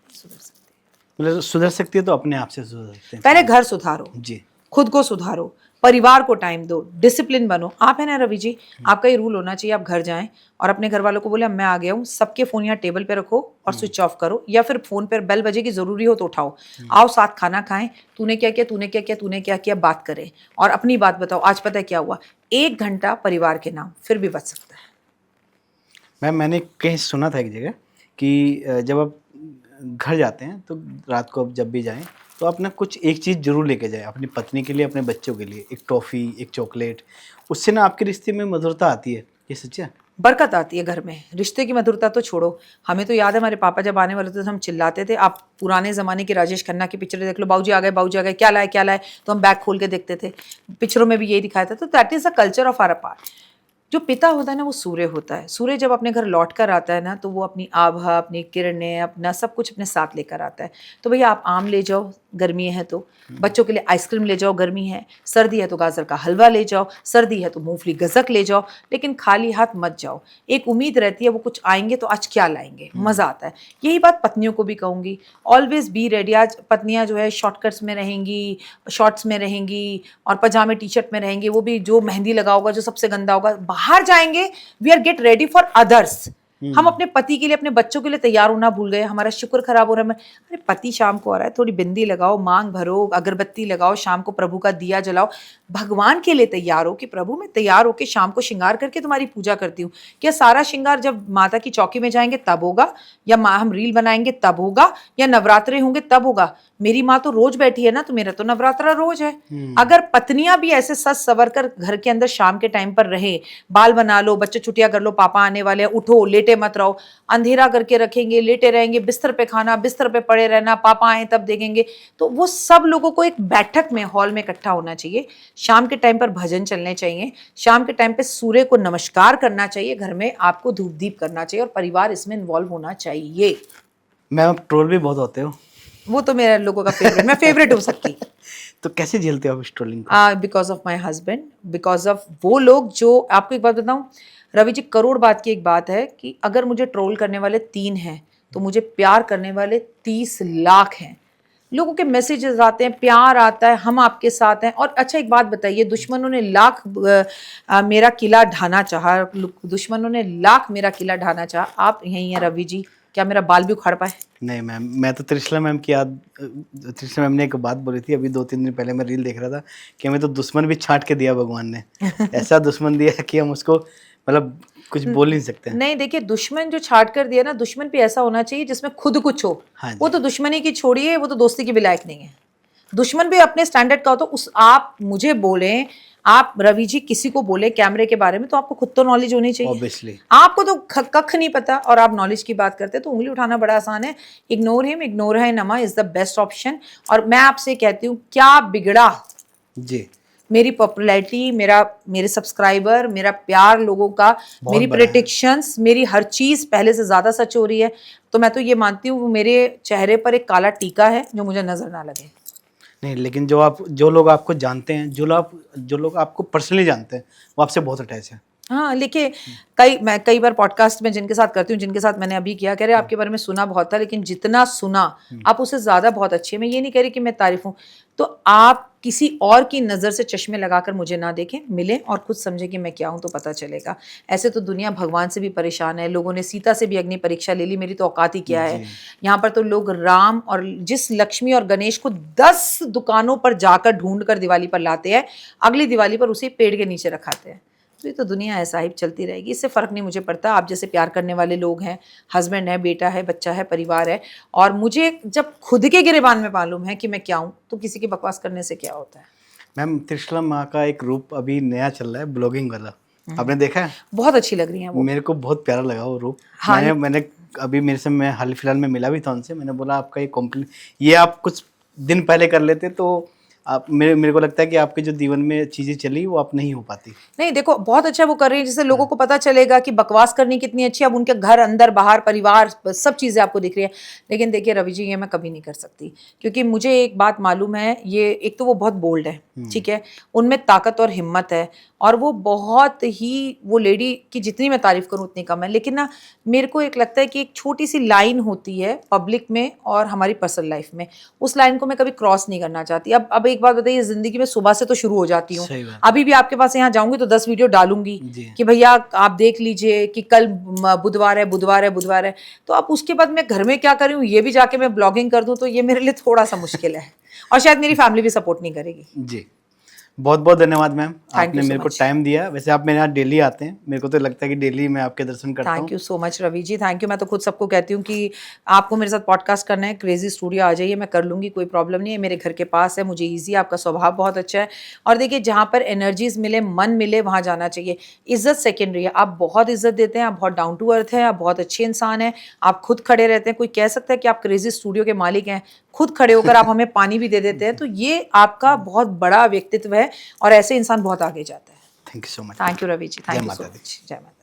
सुधर सकती है। मतलब सुधर सकती है तो अपने आप से सुधर सकते हैं। पहले घर सुधारो, जी। खुद को सुधारो, परिवार को टाइम दो, डिसिप्लिन बनो। आप है ना रवि जी, आपका ये रूल होना चाहिए, आप घर जाएं और अपने घर वालों को बोले मैं आ गया हूँ, सबके फोन यहाँ टेबल पे रखो और स्विच ऑफ करो, या फिर फोन पर बेल बजेगी, जरूरी हो तो उठाओ, आओ साथ खाना खाएं, तूने क्या किया, तूने क्या किया, तूने क्या किया, बात करें और अपनी बात बताओ, आज पता है क्या हुआ। 1 घंटा परिवार के नाम फिर भी बच सकता है। मैम, मैंने कहीं सुना था एक जगह कि जब आप घर जाते हैं तो रात को आप जब भी जाएं तो आप ना कुछ एक चीज़ जरूर लेके जाएं, अपनी पत्नी के लिए, अपने बच्चों के लिए। एक टॉफ़ी, एक चॉकलेट, उससे ना आपके रिश्ते में मधुरता आती है। ये सच है? बरकत आती है घर में। रिश्ते की मधुरता तो छोड़ो, हमें तो याद है हमारे पापा जब आने वाले थे तो हम चिल्लाते थे। आप पुराने ज़माने की राजेश खन्ना की पिक्चर देख लो, बाबूजी आ गए, बाबूजी आ गए, क्या लाए क्या लाए, तो हम बैग खोल के देखते थे। पिक्चरों में भी यही दिखाया था। तो that is the culture of our part. जो पिता होता है ना, वो सूर्य होता है। सूर्य जब अपने घर लौट कर आता है ना, तो वो अपनी आभा, अपनी किरणें, अपना सब कुछ अपने साथ लेकर आता है। तो भैया आप आम ले जाओ, गर्मी है तो, बच्चों के लिए आइसक्रीम ले जाओ, गर्मी है, सर्दी है तो गाजर का हलवा ले जाओ, सर्दी है तो मूंगफली गजक ले जाओ, लेकिन खाली हाथ मत जाओ। एक उम्मीद रहती है वो कुछ आएंगे तो आज क्या लाएंगे, मज़ा आता है। यही बात पत्नियों को भी कहूँगी, ऑलवेज बी रेडी। आज पत्नियाँ जो है शॉर्टकट्स में रहेंगी, शॉर्ट्स में रहेंगी और पजामे टी शर्ट में रहेंगी, वो भी जो मेहंदी लगा होगा, जो सबसे गंदा होगा। बाहर जाएंगे, we are get ready for others. हम अपने पति के लिए, अपने बच्चों के लिए तैयार होना भूल गए। हमारा शुक्र खराब हो रहा है। अरे पति शाम को आ रहा है, थोड़ी बिंदी लगाओ, मांग भरो, अगरबत्ती लगाओ, शाम को प्रभु का दिया जलाओ। भगवान के लिए तैयार हो कि प्रभु मैं तैयार होके शाम को श्रृंगार करके तुम्हारी पूजा करती हूँ। क्या सारा श्रृंगार जब माता की चौकी में जाएंगे तब होगा, या हम रील बनाएंगे तब होगा, या नवरात्रे होंगे तब होगा? मेरी माँ तो रोज बैठी है ना, तो मेरा तो नवरात्रा रोज है। अगर पत्नियां भी ऐसे सज सवर कर घर के अंदर शाम के टाइम पर रहे, बाल बना लो, बच्चे छुट्टियां कर लो, पापा आने वाले हैं, उठो, लेटे मत रहो, अंधेरा करके रखेंगे, लेटे रहेंगे, बिस्तर पे खाना, बिस्तर पे पड़े रहना, पापा आए तब देखेंगे। तो वो सब लोगों को एक बैठक में, हॉल में इकट्ठा होना चाहिए। शाम के टाइम पर भजन चलने चाहिए, शाम के टाइम पे सूर्य को नमस्कार करना चाहिए, घर में आपको धूप दीप करना चाहिए और परिवार इसमें इन्वॉल्व होना चाहिए। मैम, आप ट्रोल भी बहुत होते हो। वो तो मेरे लोगों का फेवरेट, मैं फेवरेट हूँ सबकी। तो कैसे झेलते हो आप इस ट्रोलिंग को? Because of my husband, because of वो लोग जो, आपको एक बात बताऊं रवि जी, करोड़ बात की एक बात है कि अगर मुझे ट्रोल करने वाले 3 हैं तो मुझे प्यार करने वाले 30 लाख हैं। लोगों के मैसेजेस आते हैं, प्यार आता है, हम आपके साथ हैं। और अच्छा एक बात बताइए, दुश्मनों ने लाख मेरा किला ढाना चाहा, दुश्मनों ने लाख मेरा किला ढाना चाहा, आप यहीं हैं रवि जी, क्या मेरा बाल भी उखाड़ पाए? नहीं मैम, मैं तो त्रिशला मैम की याद, त्रिशला मैम ने एक बात बोली थी अभी 2-3 दिन पहले, मैं रील देख रहा था कि हमें तो दुश्मन भी छांट के दिया भगवान ने। ऐसा दुश्मन दिया कि हम उसको मतलब कुछ बोल नहीं सकते हैं। नहीं देखिए, दुश्मन जो छाट कर दिया ना, दुश्मन भी ऐसा होना चाहिए जिसमें खुद कुछ हो। हाँ वो जी। तो दुश्मनी की छोड़िए, वो तो दोस्ती के भी लायक नहीं है। दुश्मन भी अपने स्टैंडर्ड का हो। तो उस आप मुझे बोले, आप रवि जी किसी को बोले कैमरे के बारे में, तो आपको खुद तो नॉलेज होनी चाहिए। ऑब्वियसली। आपको तो कख नहीं पता और आप नॉलेज की बात करते हैं, तो उंगली उठाना बड़ा आसान है। इग्नोर हिम, इग्नोर है नमा इज द बेस्ट ऑप्शन। और मैं आपसे कहती हूँ, क्या बिगड़ा जी। मेरी पॉपुलैरिटी, मेरे सब्सक्राइबर, मेरा प्यार लोगों का, बहुत मेरी बड़ा है। प्रेडिक्शंस, मेरी हर चीज़ पहले से ज़्यादा सच हो रही है। तो मैं तो ये मानती हूँ, वो मेरे चेहरे पर एक काला टीका है जो मुझे नज़र ना लगे। नहीं, लेकिन जो लोग आपको जानते हैं, जो लोग आपको पर्सनली जानते हैं, वो आपसे बहुत अटैच है। हाँ, देखिए, मैं कई बार पॉडकास्ट में जिनके साथ करती हूँ, जिनके साथ मैंने अभी किया, कह रहे आपके बारे में सुना बहुत था, लेकिन जितना सुना आप उससे ज़्यादा बहुत अच्छी है। मैं ये नहीं कह रही कि मैं तारीफ हूँ। तो आप किसी और की नज़र से चश्मे लगाकर मुझे ना देखें, मिलें और खुद समझें कि मैं क्या हूँ, तो पता चलेगा। ऐसे तो दुनिया भगवान से भी परेशान है, लोगों ने सीता से भी अग्नि परीक्षा ले ली, मेरी तो औकात ही क्या है। जी। यहाँ पर तो लोग राम और जिस लक्ष्मी और गणेश को 10 दुकानों पर जाकर ढूंढ कर दिवाली पर लाते हैं, अगली दिवाली पर उसे पेड़ के नीचे रखाते हैं। तो ये तो दुनिया ऐसा ही चलती रहेगी, इससे फ़र्क नहीं मुझे पड़ता। आप जैसे प्यार करने वाले लोग हैं, हस्बैंड है, बेटा है, बच्चा है, परिवार है, और मुझे जब खुद के गिरेबान में मालूम है कि मैं क्या हूँ, तो किसी की बकवास करने से क्या होता है। मैम, त्रिशला माँ का एक रूप अभी नया चल रहा है, ब्लॉगिंग वाला, आपने देखा है? बहुत अच्छी लग रही हैं वो। मेरे को बहुत प्यारा लगा वो रूप। हाँ, मैंने अभी मैं हाल फिलहाल में मिला भी था उनसे, मैंने बोला आपका ये कॉम्प्ली ये आप कुछ दिन पहले कर लेते तो आप मेरे को लगता है कि आपके जो जीवन में चीज़ें चली वो आप नहीं हो पाती। नहीं देखो, बहुत अच्छा वो कर रही है, जिससे लोगों को पता चलेगा कि बकवास करनी कितनी अच्छी है। अब उनके घर अंदर बाहर परिवार सब चीज़ें आपको दिख रही है। लेकिन देखिए रवि जी, ये मैं कभी नहीं कर सकती, क्योंकि मुझे एक बात मालूम है, ये एक तो वो बहुत बोल्ड है, ठीक है, उनमें ताकत और हिम्मत है, और वो बहुत ही, वो लेडी की जितनी मैं तारीफ करूँ उतनी कम है। लेकिन ना, मेरे को एक लगता है कि एक छोटी सी लाइन होती है पब्लिक में और हमारी पर्सनल लाइफ में, उस लाइन को मैं कभी क्रॉस नहीं करना चाहती। अब एक बात बताइए, ज़िंदगी में सुबह से तो शुरू हो जाती हूँ। सही बात। अभी भी आपके पास यहाँ जाऊंगी तो 10 वीडियो डालूंगी जी। कि भैया आप देख लीजिए कि कल बुधवार है, बुधवार है, बुधवार है। तो अब उसके बाद मैं घर में क्या कर रही हूँ, ये भी जाके मैं ब्लॉगिंग कर दूँ, तो ये मेरे लिए थोड़ा सा मुश्किल है, और शायद मेरी फैमिली भी सपोर्ट नहीं करेगी। जी। बहुत बहुत धन्यवाद मैम, आपने you so मेरे को much. टाइम दिया। वैसे आप मेरे यहाँ डेली आते हैं, मेरे को तो लगता है कि डेली मैं आपके दर्शन करता हूँ। Thank you so much Ravi ji, thank you. मैं तो खुद सबको कहती हूँ कि आपको मेरे साथ पॉडकास्ट करना है, क्रेजी स्टूडियो आ जाइए, मैं कर लूँगी, कोई प्रॉब्लम नहीं है। मेरे घर के पास है, मुझे ईजी, आपका स्वभाव बहुत अच्छा है। और देखिए, जहाँ पर एनर्जीज मिले, मन मिले, वहाँ जाना चाहिए। इज्जत सेकेंडरी है, आप बहुत इज्जत देते हैं, आप बहुत डाउन टू अर्थ हैं, आप बहुत अच्छे इंसान हैं, आप खुद खड़े रहते हैं। कोई कह सकता है कि आप क्रेजी स्टूडियो के मालिक हैं, खुद खड़े होकर आप हमें पानी भी दे देते हैं, तो ये आपका बहुत बड़ा व्यक्तित्व है, और ऐसे इंसान बहुत आगे जाता है। Thank you so much. Thank you Ravi ji, जय थैंक यू माता सो दी। मच। जय माता दी।